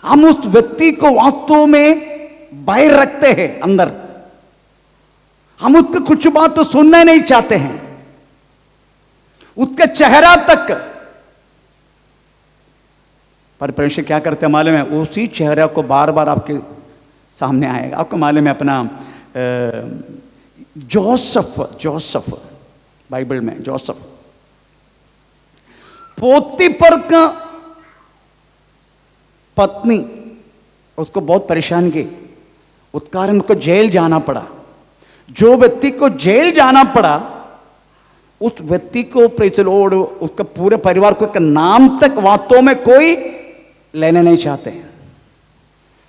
हम उस व्यक्ति को वास्तव में बाहर रखते हैं अंदर, हम उसका कुछ बात तो सुनना नहीं चाहते हैं, उसका चेहरा तक। पर परमेश्वर क्या करते हैं मालूम है? उसी चेहरा को बार बार आपके सामने आएगा। आपको मालूम है अपना जोसेफ बाइबल में जोसेफ पोतीफर का पत्नी उसको बहुत परेशान की, उस कारण उसको जेल जाना पड़ा। जो व्यक्ति को जेल जाना पड़ा उस व्यक्ति को प्रेज़ द लॉर्ड, उसका पूरे परिवार को नाम तक वास्तव में कोई लेने नहीं चाहते हैं।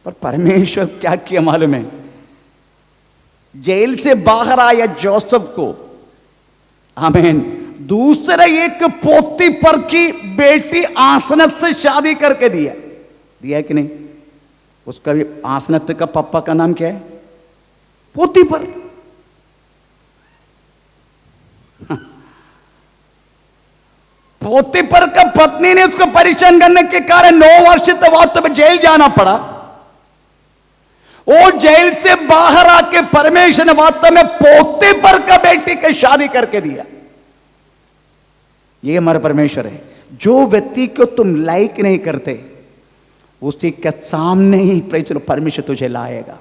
पर परमेश्वर क्या किया मालूम है? जेल से बाहर आया जोसेफ को, आमीन, दूसरे एक पोतीफर की बेटी आसनत से शादी करके दिया है कि नहीं? उसका भी आसनत का पापा का नाम क्या है? पोतीफर। पोतीफर का पत्नी ने उसको परेशान करने के कारण 9 वर्ष तक वास्तव में जेल जाना पड़ा। वो जेल से बाहर आके परमेश्वर ने वास्तव में पोतीफर का बेटी की शादी करके दिया। ये हमारा परमेश्वर है। जो व्यक्ति को तुम लाइक नहीं करते उसी के सामने ही प्रेज़ द लॉर्ड परमेश्वर तुझे लाएगा।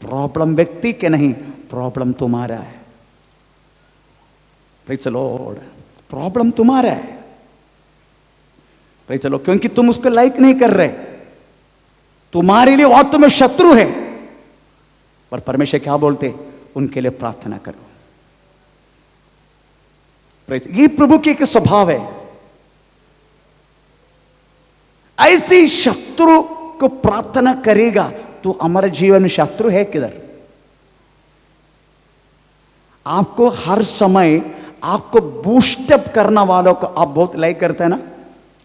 प्रॉब्लम व्यक्ति के नहीं, प्रॉब्लम तुम्हारा है। प्रेज़ द लॉर्ड, प्रॉब्लम तुम्हारा है। प्रेज़ द लॉर्ड, क्योंकि तुम उसको लाइक नहीं कर रहे, तुम्हारे लिए वास्तव में शत्रु है, पर परमेश्वर क्या बोलते, उनके लिए प्रार्थना करो। ये प्रभु की एक स्वभाव है। ऐसी शत्रु को प्रार्थना करेगा तो हमारे जीवन में शत्रु है किधर? आपको हर समय आपको बूस्टअप करने वालों को आप बहुत लाइक करते हैं ना,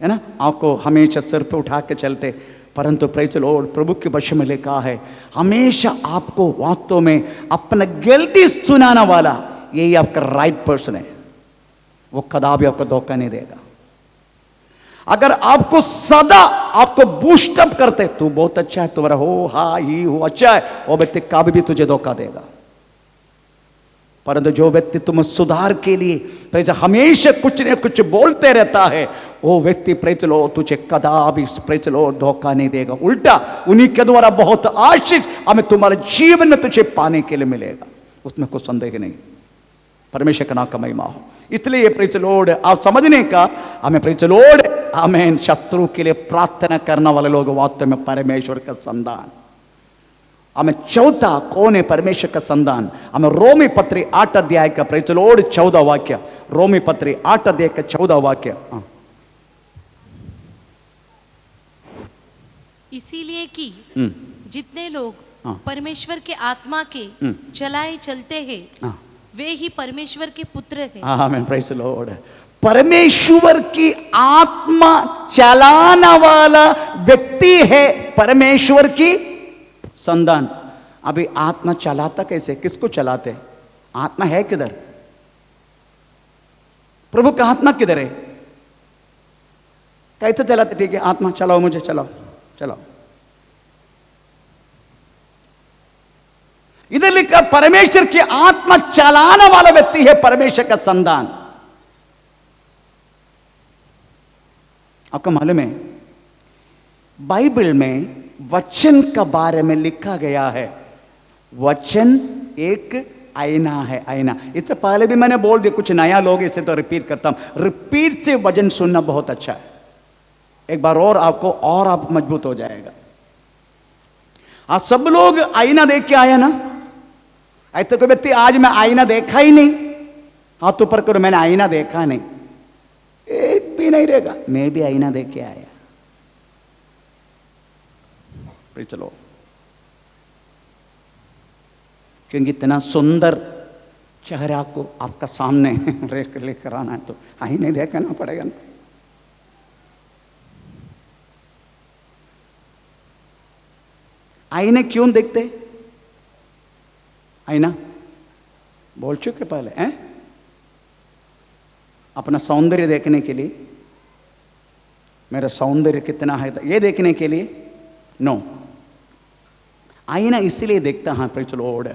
है ना, आपको हमेशा सिर पे उठा के चलते, परंतु प्रेज़ द लॉर्ड प्रभु के वश में लिखा है हमेशा आपको वास्तव में अपना गलती सुनाने वाला यही आपका राइट पर्सन है, वो कदापि आपको धोखा नहीं देगा। अगर आपको सदा आपको बूस्टअप करते, तू बहुत अच्छा है, तुम्हारा हो हाँ ही हो अच्छा है, वो व्यक्ति कभी भी तुझे धोखा देगा। परंतु जो व्यक्ति तुम सुधार के लिए प्रेज़ हमेशा कुछ न कुछ बोलते रहता है, वो व्यक्ति प्रेज़ लो तुझे कदापि प्रेज़ लो धोखा नहीं देगा। उल्टा उन्हीं के द्वारा बहुत आशीष हमें तुम्हारे जीवन में तुझे पाने के लिए मिलेगा, उसमें कुछ संदेह नहीं। परमेश्वर का नाम का महिमा हो। इसलिए प्रेज़ लॉर्ड आप समझने का हमें प्रेज़ लॉर्ड आमीन शत्रु के लिए प्रार्थना करने वाले लोग वास्तव में परमेश्वर का संतान। हमें चौथा कौन है परमेश्वर का संतान? हमें रोमी पत्री 8 अध्याय का प्रेज़ लॉर्ड 14 वाक्य, रोमी पत्री 8 अध्याय का 14 वाक्य। इसीलिए कि जितने लोग परमेश्वर के आत्मा के चलाए चलते हैं वे ही परमेश्वर के पुत्र हैं। आमीन प्रेज़ लॉर्ड। परमेश्वर की आत्मा चलाने वाला व्यक्ति है परमेश्वर की संतान। अभी आत्मा चलाता कैसे, किसको चलाते? आत्मा है किधर? प्रभु का आत्मा किधर है? कैसे चलाते? ठीक है आत्मा चलाओ, मुझे चलाओ चलाओ। इधर लिखा परमेश्वर की आत्मा चलाने वाला व्यक्ति है परमेश्वर का संतान। आपको मालूम है बाइबल में वचन का बारे में लिखा गया है, वचन एक आईना है, आईना। इससे पहले भी मैंने बोल दिया, कुछ नया लोग इसे तो रिपीट करता हूं। रिपीट से वचन सुनना बहुत अच्छा है, एक बार और आपको और आप मजबूत हो जाएगा। आज सब लोग आईना देख के आया ना, ऐसे कोई व्यक्ति आज मैं आईना देखा ही नहीं, हाथ ऊपर करो मैंने आईना देखा नहीं, एक भी नहीं रहेगा। मैं भी आईना देख के आया। चलो क्योंकि इतना सुंदर चेहरा को आपका सामने लेकर आना है तो आईने देखना पड़ेगा ना। आईने क्यों देखते? आईना बोल चुके पहले हैं, अपना सौंदर्य देखने के लिए, मेरा सौंदर्य कितना है ये देखने के लिए नो। आईना इसलिए देखता है प्रेज़ लॉर्ड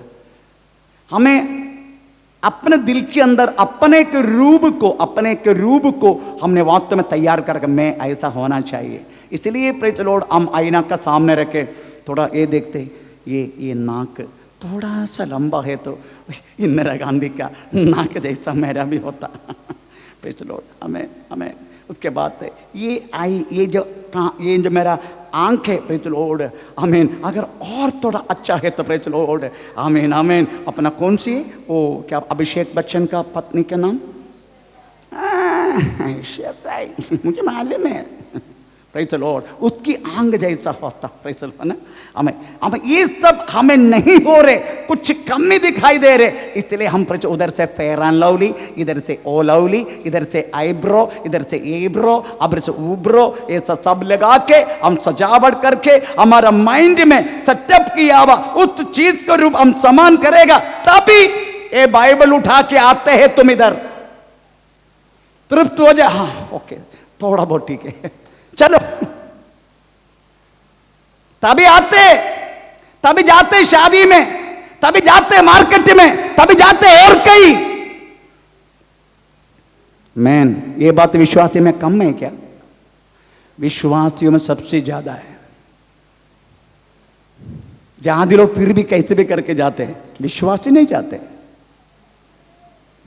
हमें अपने दिल के अंदर अपने के रूप को हमने वास्तव में तैयार करके मैं ऐसा होना चाहिए। इसलिए प्रेज़ लॉर्ड हम आईना का सामने रखे थोड़ा ये देखते, ये नाक थोड़ा सा लंबा है तो इंदिरा गांधी का नाक जैसा मेरा भी होता। प्रेज़ लॉर्ड हमें उसके बाद ये जो मेरा आंख है प्रेज़ लॉर्ड आमीन, अगर और थोड़ा अच्छा है तो प्रेज़ लॉर्ड आमीन आमीन। अपना कौन सी वो क्या अभिषेक बच्चन का पत्नी का नाम मुझे मालूम है प्रेज़ लॉर्ड, उसकी आंग जैसा होता प्रेज़ लॉर्ड ना। हमें ये सब हमें नहीं हो रहे, कुछ कमी दिखाई दे रहे, इसलिए हम उधर से फेयर एंड लवली, इधर से ओ लवली, इधर से आईब्रो, इधर से एब्रो, अब से ऊब्रो, ये सब लगा के हम सजावट करके हमारा माइंड में सेटअप किया हुआ उस चीज को रूप हम समान करेगा, तभी ये बाइबल उठा के आते हैं तुम इधर तृप्त हो जाए। हाँ ओके थोड़ा बहुत ठीक है चलो, तभी आते, तभी जाते शादी में, तभी जाते मार्केट में, तभी जाते और कहीं। मैन ये बात विश्वासी में कम है क्या? विश्वासियों में सबसे ज्यादा है। जहां भी लोग फिर भी कैसे भी करके जाते हैं, विश्वासी नहीं जाते।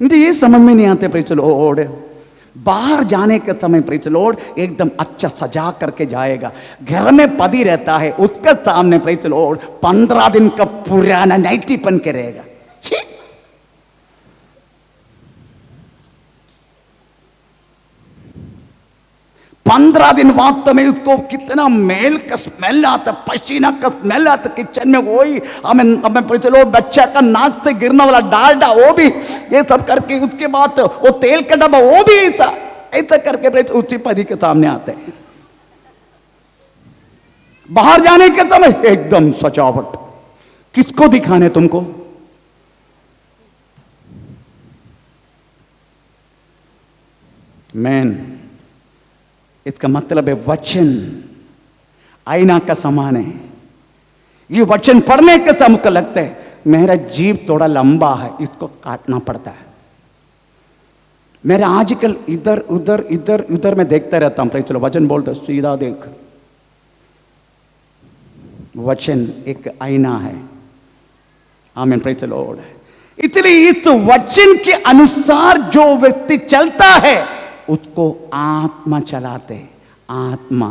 मुझे ये समझ में नहीं आते प्रेज़ लॉर्ड। बाहर जाने के समय प्रेज द लॉर्ड एकदम अच्छा सजा करके जाएगा। घर में पति रहता है, उसके सामने प्रेज द लॉर्ड 15 दिन का पुराना नाइटी पहन के रहेगा। छी! 15 दिन वास्तव में उसको कितना मेल का स्मेल आता, पसीना का स्मेल आता किचन में। वही हमें प्रेज द लॉर्ड बच्चा का नाक से गिरने वाला डालडा, वो भी ये सब करके, उसके बाद वो तेल का डब्बा, वो भी ऐसा करके प्रेज उसी पति के सामने आते हैं। बाहर जाने के समय एकदम सजावट। किसको दिखाने तुमको? मैन, इसका मतलब है वचन आईना का समान है। ये वचन पढ़ने के समय मुझको लगता है मेरा जीव थोड़ा लंबा है, इसको काटना पड़ता है। मेरा आजकल इधर उधर इधर उधर मैं देखता रहता हूं। चलो वचन बोलते सीधा देख। वचन एक आईना है। आमीन, प्रेज़ द लॉर्ड। इसलिए इस वचन के अनुसार जो व्यक्ति चलता है उसको आत्मा चलाते हैं। आत्मा,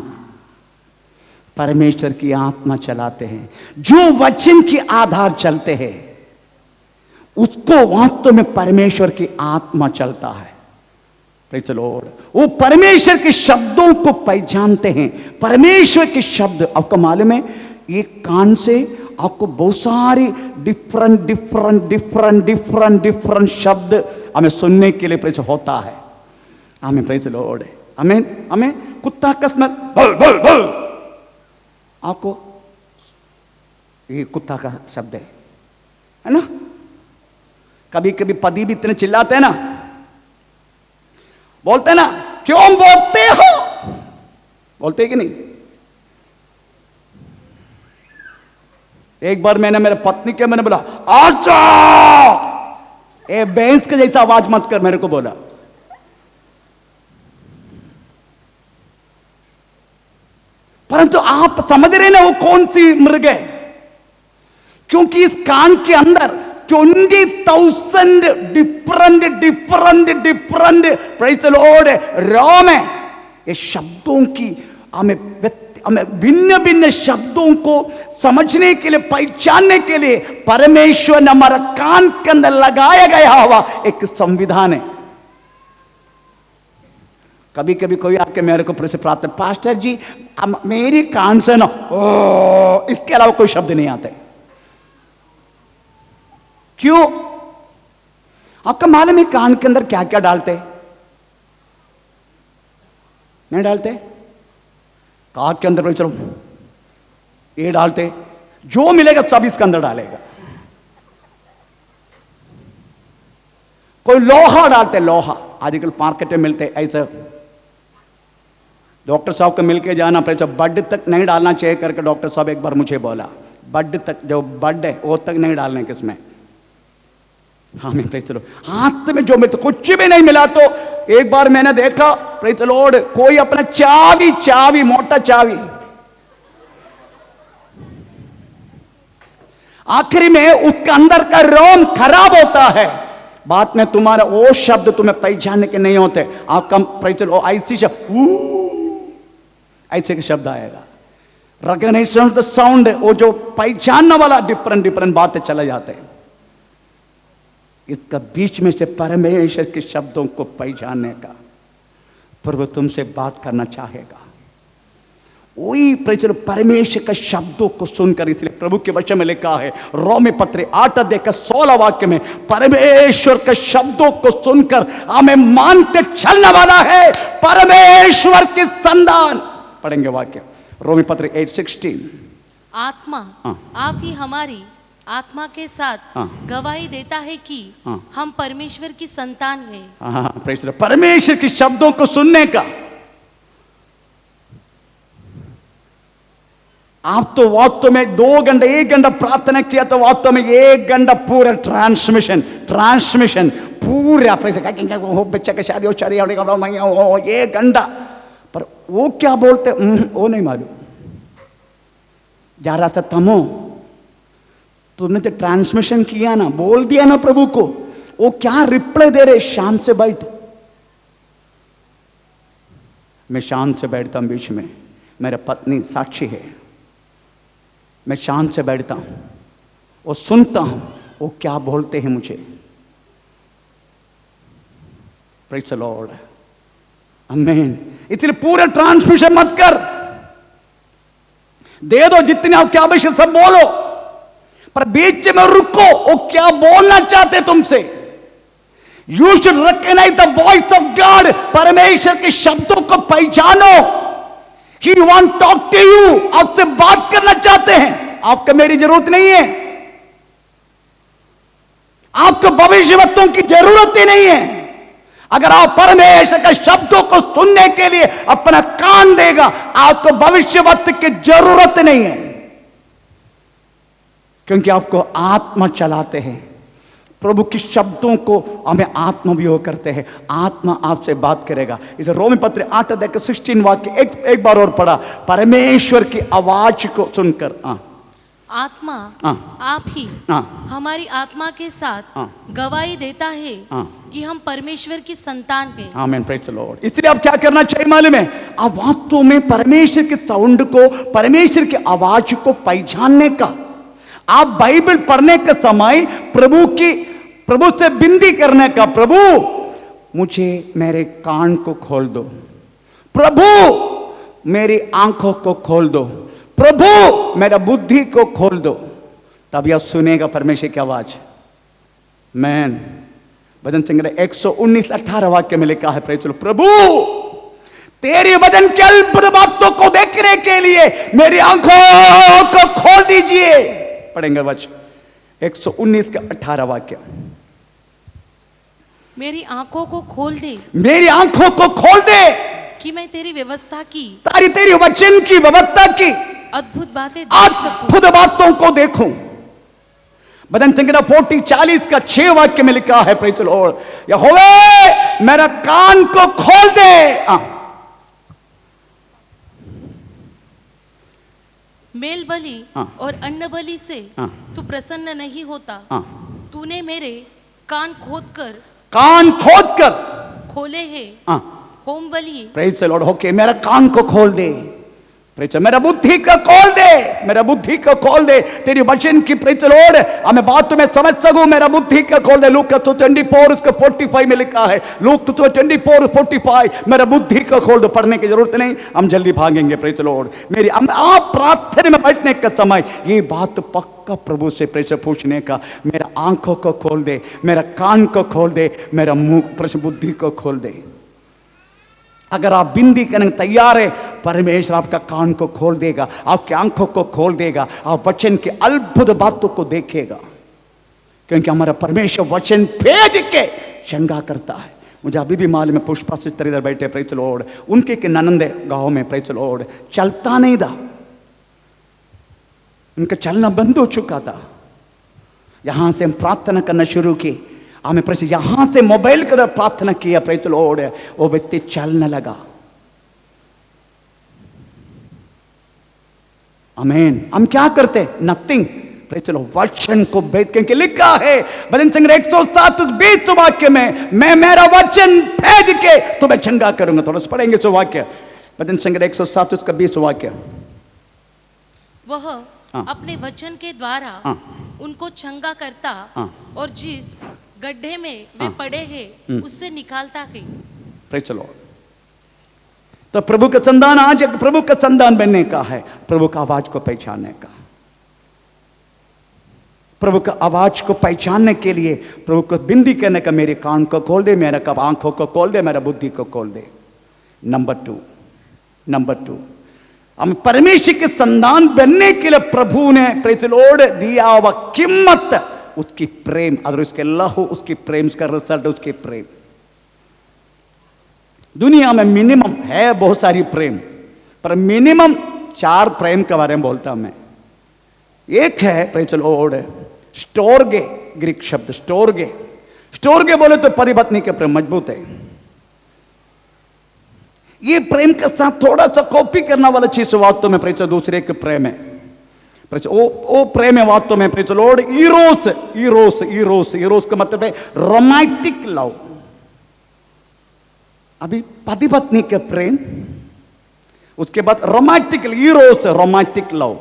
परमेश्वर की आत्मा चलाते हैं। जो वचन के आधार चलते हैं उसको वास्तव में परमेश्वर की आत्मा चलता है। Praise the Lord. वो परमेश्वर के शब्दों को पहचानते हैं। परमेश्वर के शब्द आपको मालूम है, एक कान से आपको बहुत सारी different different different different different शब्द हमें सुनने के लिए प्रेज़ होता है। आमीन, प्रेज़ द लॉर्ड। आमीन। आमीन। कुत्ता का स्मेल, बल बल बल, आपको ये कुत्ता का शब्द है ना। कभी कभी पति भी इतने चिल्लाते हैं ना, बोलते हैं ना, क्यों बोलते हो, बोलते हैं कि नहीं। एक बार मैंने मेरे पत्नी के मैंने बोला आजा, ए भैंस के जैसा आवाज मत कर, मेरे को बोला। परंतु आप समझ रहे ना वो कौन सी मृग है, क्योंकि इस कान के अंदर 20,000 different different different praise the lord रोम है। ये शब्दों की हमें भिन्न भिन्न शब्दों को समझने के लिए, पहचानने के लिए परमेश्वर ने हमारा कान के अंदर लगाया गया हुआ एक संविधान है। कभी कभी कोई आके मेरे को प्रार्थना, पास्टर जी मेरी कान से ना ओ, इसके अलावा कोई शब्द नहीं आते। क्यों? आपका मालूम है कान के अंदर क्या क्या डालते? नहीं डालते? कान के अंदर चलो ये डालते, जो मिलेगा सब इसके अंदर डालेगा। कोई लोहा डालते, लोहा आजकल मार्केट में मिलते ऐसे। डॉक्टर साहब को मिलके जाना पड़ेगा, बड तक नहीं डालना चाहिए करके डॉक्टर साहब एक बार मुझे बोला, बड तक, जो बड है वो तक नहीं डालने किसमें। हाँ मैं प्रेज़ द लॉर्ड, हाथ में जो मिलता कुछ भी नहीं मिला। तो एक बार मैंने देखा प्रेज़ द लॉर्ड, कोई अपना चाबी मोटा चाबी, आखिरी में उसका अंदर का रोम खराब होता है। बात में तुम्हारा वो शब्द तुम्हें पहचानने के नहीं होते। आपका प्रेज़ द लॉर्ड ऐसी शब्द, ऐसे के शब्द आएगा, रिकॉग्निशन द साउंड, वो जो पहचानने वाला डिफरेंट डिफरेंट बातें चले जाते हैं। इसका बीच में से परमेश्वर के शब्दों को पहचानने का प्रभु तुमसे बात करना चाहेगा। वही परमेश्वर के शब्दों को सुनकर, इसलिए प्रभु के वचन में लिखा है रोमी पत्र 8:16 वाक्य में, परमेश्वर के शब्दों को सुनकर हमें मान के चलने वाला है परमेश्वर की संतान। पढ़ेंगे वाक्य रोमी पत्र 8:16। आत्मा आप ही हमारी आत्मा के साथ गवाही देता है कि हम परमेश्वर की संतान हैं। परमेश्वर के शब्दों को सुनने का आप तो वास्तव में 2 घंटे 1 घंटा प्रार्थना किया तो वास्तव में 1 घंटा पूरा ट्रांसमिशन पूरा बच्चा का शादी हो, 1 घंटा। पर वो क्या बोलते वो नहीं मालूम। जरा सा थमो, तुमने तो ट्रांसमिशन किया ना, बोल दिया ना प्रभु को, वो क्या रिप्लाई दे रहे, शांत से बैठ। मैं शान से बैठता हूं बीच में, मेरा पत्नी साक्षी है, मैं शान से बैठता हूं और सुनता हूं वो क्या बोलते हैं मुझे। प्रेज़ द लॉर्ड, आमीन। इसलिए पूरा ट्रांसमिशन मत कर, दे दो जितने आप क्या आवश्यक सब बोलो, पर बीच में रुको, वो क्या बोलना चाहते तुमसे। You should recognise the voice of God, परमेश्वर के शब्दों को पहचानो। He want talk to you, आपसे बात करना चाहते हैं। आपको मेरी जरूरत नहीं है, आपको भविष्यवक्ताओं की जरूरत ही नहीं है। अगर आप परमेश्वर के शब्दों को सुनने के लिए अपना कान देगा, आपको भविष्यवक्ता की जरूरत नहीं है, क्योंकि आपको आत्मा चलाते हैं। प्रभु के शब्दों को हमें आत्मा भी हो करते हैं, आत्मा आपसे बात करेगा। इसे रोमी पत्र 8 अध्याय के 16 वाक्य एक बार और पढ़ा, परमेश्वर की आवाज को सुनकर। आत्मा आप ही हमारी आत्मा के साथ गवाही देता है कि हम परमेश्वर की संतान हैं। आमीन, प्रेज़ द लॉर्ड। इसलिए आप क्या करना चाहिए मालूम है? आप वास्तव में परमेश्वर के साउंड को, परमेश्वर की आवाज को पहचानने का, आप बाइबल पढ़ने के समय प्रभु से विनती करने का, प्रभु मुझे मेरे कान को खोल दो, प्रभु मेरी आंखों को खोल दो, प्रभु मेरा बुद्धि को खोल दो। तब यह सुनेगा परमेश्वर की आवाज। मैन भजन संग्रह 119:18 वाक्य में लिखा है, प्रेज़ द लॉर्ड, प्रभु तेरी वचन के अद्भुत बातों को देखने के लिए मेरी आंखों को खोल दीजिए। पढ़ेंगे वचन 119:18 वाक्य। मेरी आंखों को खोल दे, मेरी आंखों को खोल दे कि मैं तेरी व्यवस्था की, तेरी वचन की व्यवस्था की अद्भुत बातें देख सकूं, अद्भुत बातों को देखूं। भजन संहिता 40 का 6 वाक्य में लिखा है, प्रेज़ द लॉर्ड, यहोवा मेरा कान को खोल दे। मेल बलि और अन्न बलि से तू प्रसन्न नहीं होता, तूने मेरे कान खोद कर खोले हैं home Bali. Praise the Lord. Okay, मेरा कान को खोल दे, मेरा बुद्धि को खोल दे, मेरा बुद्धि को खोल दे, तेरी वचन की, प्रेज़ द लॉर्ड, हमें बातों में समझ सकूं, मेरा बुद्धि को खोल दे। लूका 24 उसका 45 में लिखा है, लूका 24:45, मेरा बुद्धि को खोल दो। पढ़ने की जरूरत नहीं, हम जल्दी भागेंगे, प्रेज़ द लॉर्ड। मेरी आप प्रार्थना में बैठने का समय ये बात पक्का प्रभु से प्रेज़ पूछने का, मेरा आंखों को खोल दे, मेरा कान को खोल दे, मेरा मुंह प्रेज़ बुद्धि को खोल दे। अगर आप विनती करने तैयार है, परमेश्वर आपका कान को खोल देगा, आपकी आंखों को खोल देगा, आप वचन की अद्भुत बातों को देखेगा, क्योंकि हमारा परमेश्वर वचन भेज के चंगा करता है। मुझे अभी भी मालूम है, पुष्पा सिस्टर इधर बैठे, प्रेज़ द लॉर्ड, उनके के ननंदे गांव में, प्रेज़ द लॉर्ड, चलता नहीं था, उनका चलना बंद हो चुका था। यहां से हम प्रार्थना करना शुरू की, हमें प्रेज़ यहां से मोबाइल की तरफ प्रार्थना किया, प्रेज़ द लॉर्ड, वो व्यक्ति चलने लगा। आमीन। हम क्या करते? नथिंग, प्रेज़ द लॉर्ड, वचन को भेद के लिखा है भजन संग्रह 107:20 वाक्य में, मैं मेरा वचन भेज के तुम्हें चंगा करूंगा। थोड़ा सा पढ़ेंगे सो वाक्य, भजन संग्रह 107 उसका 20 वाक्य। वह अपने वचन के द्वारा उनको चंगा करता और जिस गड्ढे में वे पड़े हैं उससे निकालता है। Praise the Lord. तो प्रभु का संतान आज प्रभु का संतान बनने का है, प्रभु का आवाज को पहचानने का। प्रभु का आवाज को पहचानने के लिए प्रभु को विनती करने का, मेरे कान को खोल दे, मेरा कब आंखों को खोल दे, मेरा बुद्धि को खोल दे। नंबर टू, हम परमेश्वर के संतान बनने के लिए प्रभु ने, प्रेज़ द लॉर्ड, दिया हुआ कीमत, उसकी प्रेम, अगर उसके लहू, उसकी प्रेम, उसका रिजल्ट, उसके प्रेम। दुनिया में मिनिमम है बहुत सारी प्रेम, पर मिनिमम 4 प्रेम के बारे में बोलता हूं मैं। एक है, प्रेज़ द लॉर्ड, स्टोर्गे, ग्रीक शब्द स्टोर्गे बोले तो पति पत्नी के प्रेम मजबूत है। ये प्रेम के साथ थोड़ा सा कॉपी करने वाला चीज वास्तव में, प्रेज़ दूसरे के प्रेम है, ओ प्रेम है वास्तव में, प्रेज़ द लॉर्ड, इरोस का मतलब है रोमांटिक लव। अभी पति पत्नी के प्रेम उसके बाद romantic Eros, romantic love.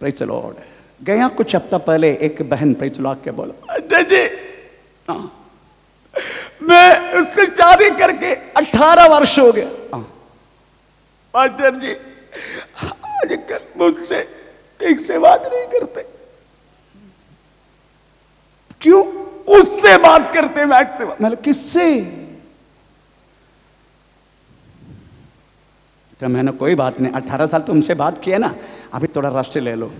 Praise the Lord. गया कुछ हफ्ता पहले एक बहन प्रेज लॉर्ड के बोला, अजय जी मैं उसको शादी करके 18 वर्ष हो गया, पास्टर जी आजकल मुझसे ठीक से बात नहीं करते। क्यों? उससे बात करते, मैच से बात। मतलब किससे? तो मैंने कोई बात नहीं, 18 साल तुमसे बात किया ना, अभी थोड़ा रेस्ट ले लो,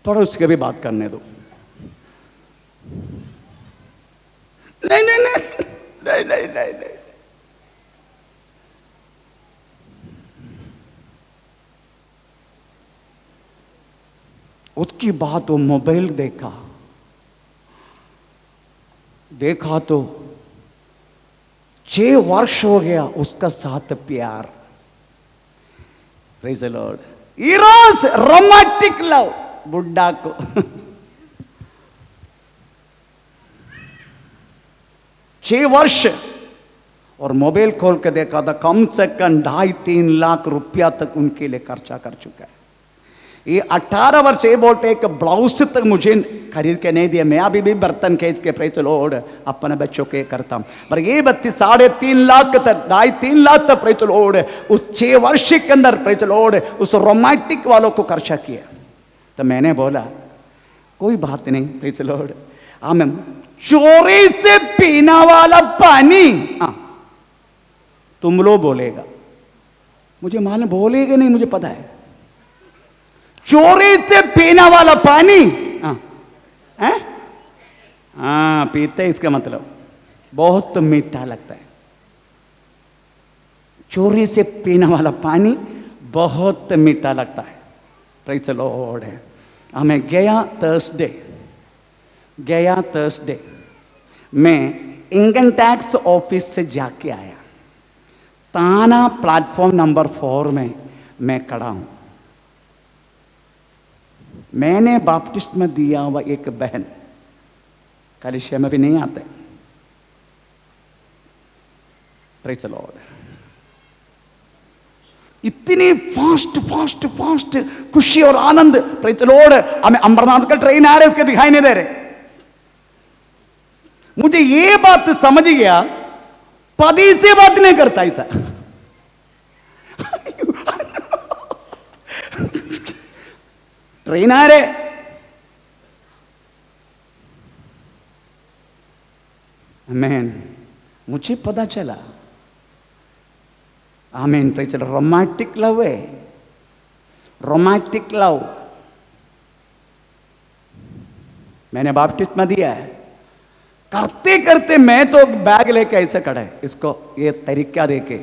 थोड़ा उसके भी बात करने दो। नहीं नहीं नहीं नहीं नहीं नहीं, नहीं। उसकी बात, वो मोबाइल देखा तो 6 वर्ष हो गया उसका साथ प्यार। Praise the Lord. Eros, romantic love. बुड्ढा को 6 वर्ष, और मोबाइल खोल के देखा था, कम से कम 2.5-3 लाख रुपया तक उनके लिए खर्चा कर चुका है। ये 18 वर्ष ये बोलते एक ब्लाउज तक मुझे खरीद के नहीं दिया। मैं अभी भी बर्तन खींच के प्रेज द लॉर्ड अपने बच्चों के करता हूं, पर ये बत्ती 3.5 लाख तक, 2.5-3 लाख तक प्रेज द लॉर्ड उस 6 वर्ष के अंदर प्रेज द लॉर्ड उस रोमांटिक वालों को खर्चा किया। तो मैंने बोला कोई बात नहीं प्रेज द लॉर्ड, हमें चोरी से पीना वाला पानी तुम लोग बोलेगा, मुझे मालूम बोलेगा नहीं, मुझे पता है। चोरी से पीना वाला पानी पीते, इसका मतलब बहुत मीठा लगता है। चोरी से पीने वाला पानी बहुत मीठा लगता है। प्रेज द लॉर्ड है। हमें गया थर्सडे मैं इनकम टैक्स ऑफिस से जाके आया। ताना प्लेटफॉर्म नंबर 4 में मैं खड़ा हूं। मैंने बपतिस्मा दिया हुआ एक बहन, कलीसिया में भी नहीं आते। Praise the Lord. इतनी फास्ट खुशी और आनंद। Praise the Lord. हमें अमरनाथ का ट्रेन आ रहा है, इसके दिखाई नहीं दे रहे। मुझे ये बात समझ गया, पति से बात नहीं करता ऐसा। ट्रेन आ रहे, आमीन। मुझे पता चला, आमीन। Praise the Lord. Romantic love है, रोमांटिक लव। मैंने बपतिस्मा दिया है, करते करते मैं तो बैग लेके ऐसे खड़ा है, इसको ये तरीका देके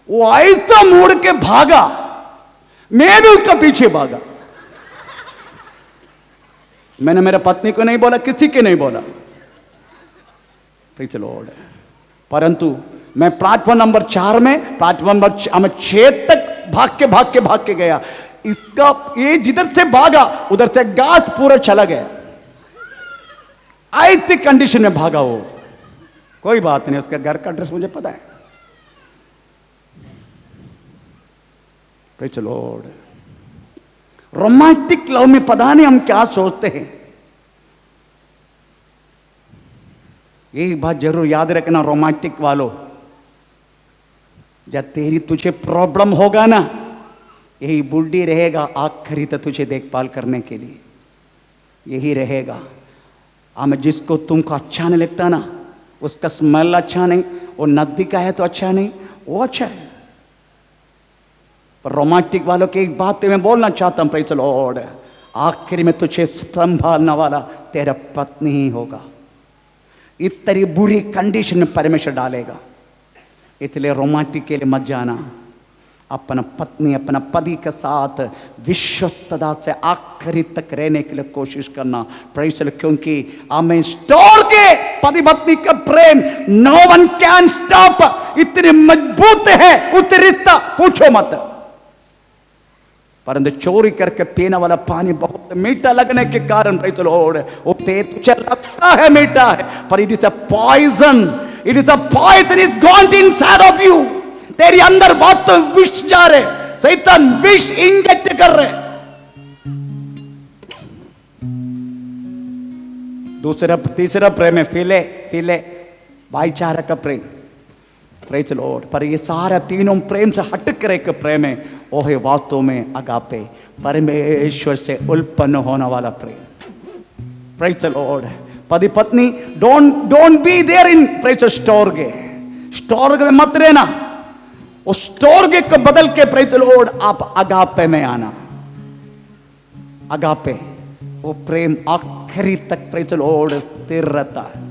वो ऐसा मुड़ के भागा, मैं भी उसका पीछे भागा। मैंने मेरे पत्नी को नहीं बोला, किसी के नहीं बोला। Praise the Lord. परंतु मैं प्लेटफॉर्म नंबर 4 में, प्लेटफॉर्म नंबर 6 तक भाग के गया। इसका ये जिधर से भागा उधर से गाछ पूरा चला गया। ऐसी कंडीशन में भागा वो। कोई बात नहीं, उसका घर का एड्रेस मुझे पता है। Praise the Lord. Romantic love में पता नहीं हम क्या सोचते हैं। एक बात जरूर याद रखना रोमांटिक वालों, जब तेरी तुझे प्रॉब्लम होगा ना, यही बुढ़ी रहेगा आखिरी तक तुझे देखभाल करने के लिए, यही रहेगा। हमें जिसको तुमको अच्छा नहीं लगता ना, उसका स्मेल अच्छा नहीं, वो नदी का है तो अच्छा नहीं, वो अच्छा है। पर रोमांटिक वालों की एक बात मैं बोलना चाहता हूं, प्रेज द लॉर्ड, आखिर में तुझे संभालने वाला तेरा पत्नी ही होगा। इतनी बुरी कंडीशन में परमेश्वर डालेगा, इसलिए रोमांटिक के लिए मत जाना। अपना पत्नी, अपना पति के साथ विश्वस्तता से आखिरी तक रहने के लिए कोशिश करना। Praise the Lord. क्योंकि हमें स्टोर के पति पत्नी का प्रेम नो वन कैन स्टॉप। इतनी मजबूत है उस रिश्ता, पूछो मत। परंतु चोरी करके पीने वाला पानी बहुत मीठा लगने के कारण, प्रेज द लॉर्ड, वो तुझे लगता है मीठा है, पर it is a poison. It is a poison is gone inside of you. तेरे अंदर बहुत तो विष जा रहे, शैतान विष इंजेक्ट कर रहे। दूसरा तीसरा प्रेम है फिले, फिले भाईचारा का प्रेम। Praise the Lord. पर ये सारा तीनों प्रेम से हटकर एक प्रेम है, वो है वास्तव में अगापे, परमेश्वर से उत्पन्न होने वाला प्रेम। Praise the lord. पति पत्नी don't be there in praise storge, storge में मत रहना। उस स्टोरगे को बदल के प्रेज द लॉर्ड आप अगापे में आना। अगापे वो प्रेम आखिरी तक प्रेज द लॉर्ड स्थिर रहता है।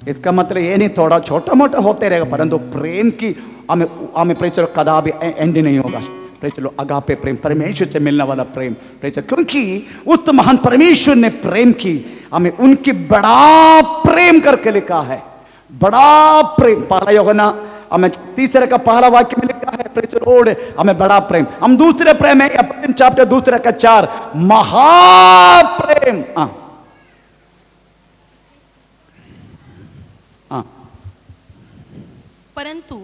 इसका मतलब ये नहीं थोड़ा छोटा मोटा होते रहेगा, परंतु प्रेम की हमें प्रेम कदा भी एंड नहीं होगा। प्रेम अगापे प्रेम, परमेश्वर से मिलने वाला प्रेम। प्रेम क्योंकि उस महान परमेश्वर ने प्रेम की हमें उनकी बड़ा प्रेम करके लिखा है, बड़ा प्रेम। पहला यूहन्ना हमें तीसरे का पहला वाक्य में लिखा है प्रेम लॉर्ड हमें बड़ा प्रेम। हम दूसरे प्रेम है चैप्टर दूसरे का 4 महाप्रेम। परंतु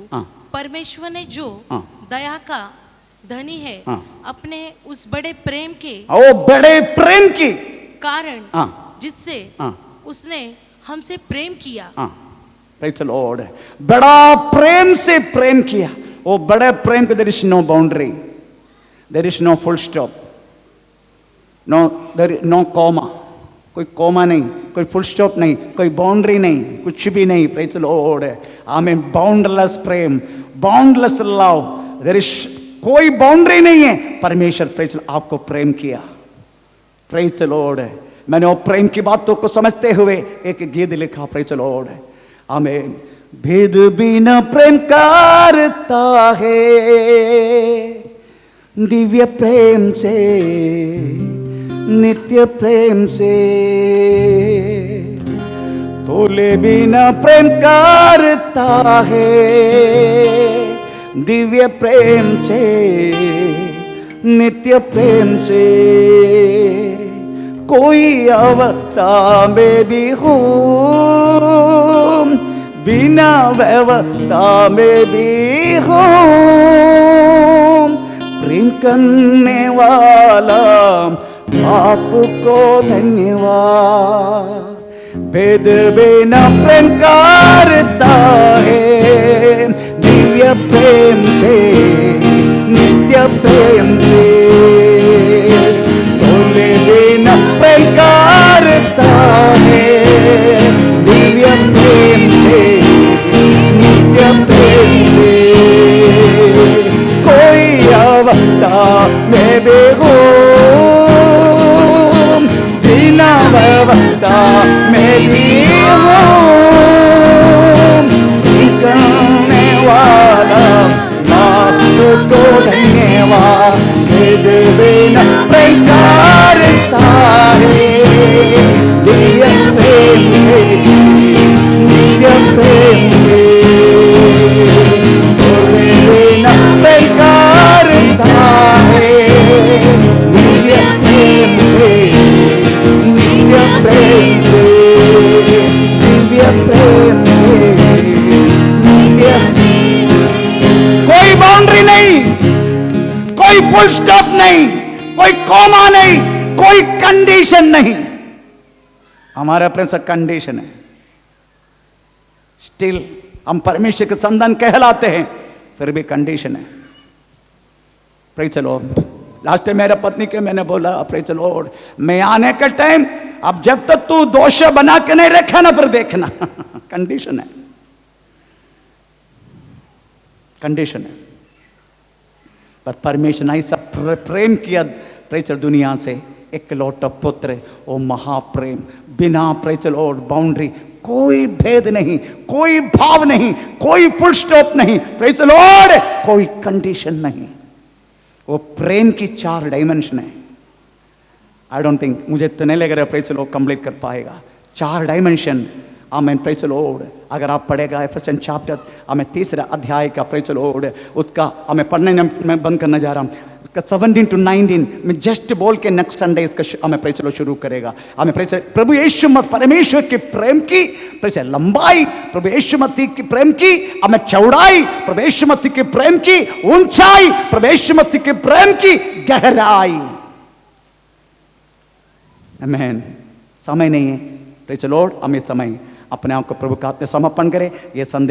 परमेश्वर ने जो दया का धनी है अपने उस बड़े प्रेम के, ओ बड़े प्रेम की कारण जिससे उसने हमसे प्रेम किया। Praise the Lord. बड़ा प्रेम से प्रेम किया। वो बड़े प्रेम के there is no boundary, there is no full stop, no comma, कोई कोमा नहीं, कोई फुल स्टॉप नहीं, कोई बाउंड्री नहीं, कुछ भी नहीं। Praise the lord. आमीन। बाउंडलेस प्रेम, बाउंडलेस लव, देयर इज कोई बाउंड्री नहीं है। परमेश्वर प्रेज आपको प्रेम किया। Praise the lord. मैंने वो प्रेम की बातों को समझते हुए एक गीत लिखा। Praise the lord. आमीन। भेद बिना प्रेम करता है, दिव्य प्रेम से, नित्य प्रेम से, तोले बिना प्रेम करता है, दिव्य प्रेम से, नित्य प्रेम से। कोई अवस्था में भी हो, बिना व्यवस्था में भी हो, प्रेम करने वाला आपको धन्यवाद। भेद बिना प्रेम करता है, दिव्य प्रेम से, नित्य प्रेम से, तोले बिना प्रेम करता है, दिव्य प्रेम से, नित्य प्रेम से। कोई अवस्था में भी हो, बिना व्यवस्था में भी हो, करने वाला आपको धन्यवाद। भेद बिना प्रेम करता है, दिव्य प्रेम से, नित्य प्रेम से, बिना प्रेम करता है, दिव्य प्रेम से, नित्य प्रेम से, दिव्य प्रेम से, नित्य। कोई बाउंड्री नहीं, कोई फुल स्टॉप नहीं, कोई कॉमा नहीं, कोई कंडीशन नहीं। हमारा प्रेम से कंडीशन है। स्टिल हम परमेश्वर के संतान कहलाते हैं, फिर भी कंडीशन है। Praise the Lord. Last time मेरे पत्नी के मैंने बोला प्रेज द लॉर्ड, मैं आने का टाइम अब जब तक तू दोष बना के नहीं रखा ना फिर देखना। कंडीशन है, कंडीशन है। पर परमेश्वर ने ऐसा प्रेम किया प्रेज दुनिया से, एक लौटा पुत्र, वो महाप्रेम, बिना प्रेज लॉर्ड बाउंड्री, कोई भेद नहीं, कोई भाव नहीं, कोई फुल स्टॉप नहीं, प्रेज लॉर्ड, कोई कंडीशन नहीं। वो प्रेम की 4 डायमेंशन है। आई डोंट थिंक, मुझे तो नहीं लग रहा प्रेज लॉर्ड कंप्लीट कर पाएगा 4 डायमेंशन। आमेन। Praise Lord. अगर आप पढ़ेगा एफेसियन चैप्टर, हमें 3 अध्याय का प्रेज लॉर्ड, उसका हमें पढ़ने मैं बंद करने जा रहा हूँ। इसका 17 to 19 में जस्ट बोल के नेक्स्ट संडे इसका हमें प्रेज लो शुरू करेगा। हमें प्रेज प्रभु यीशु मसीह परमेश्वर के प्रेम की प्रेज लंबाई, प्रभु यीशु मसीह की प्रेम की हमें चौड़ाई, प्रभु यीशु मसीह के प्रेम की ऊंचाई, प्रभु यीशु मसीह के प्रेम की गहराई। आमीन। समय नहीं है, प्रेज लॉर्ड, हम इस समय अपने आप को प्रभु का हाथ में समर्पण करें। ये संदेश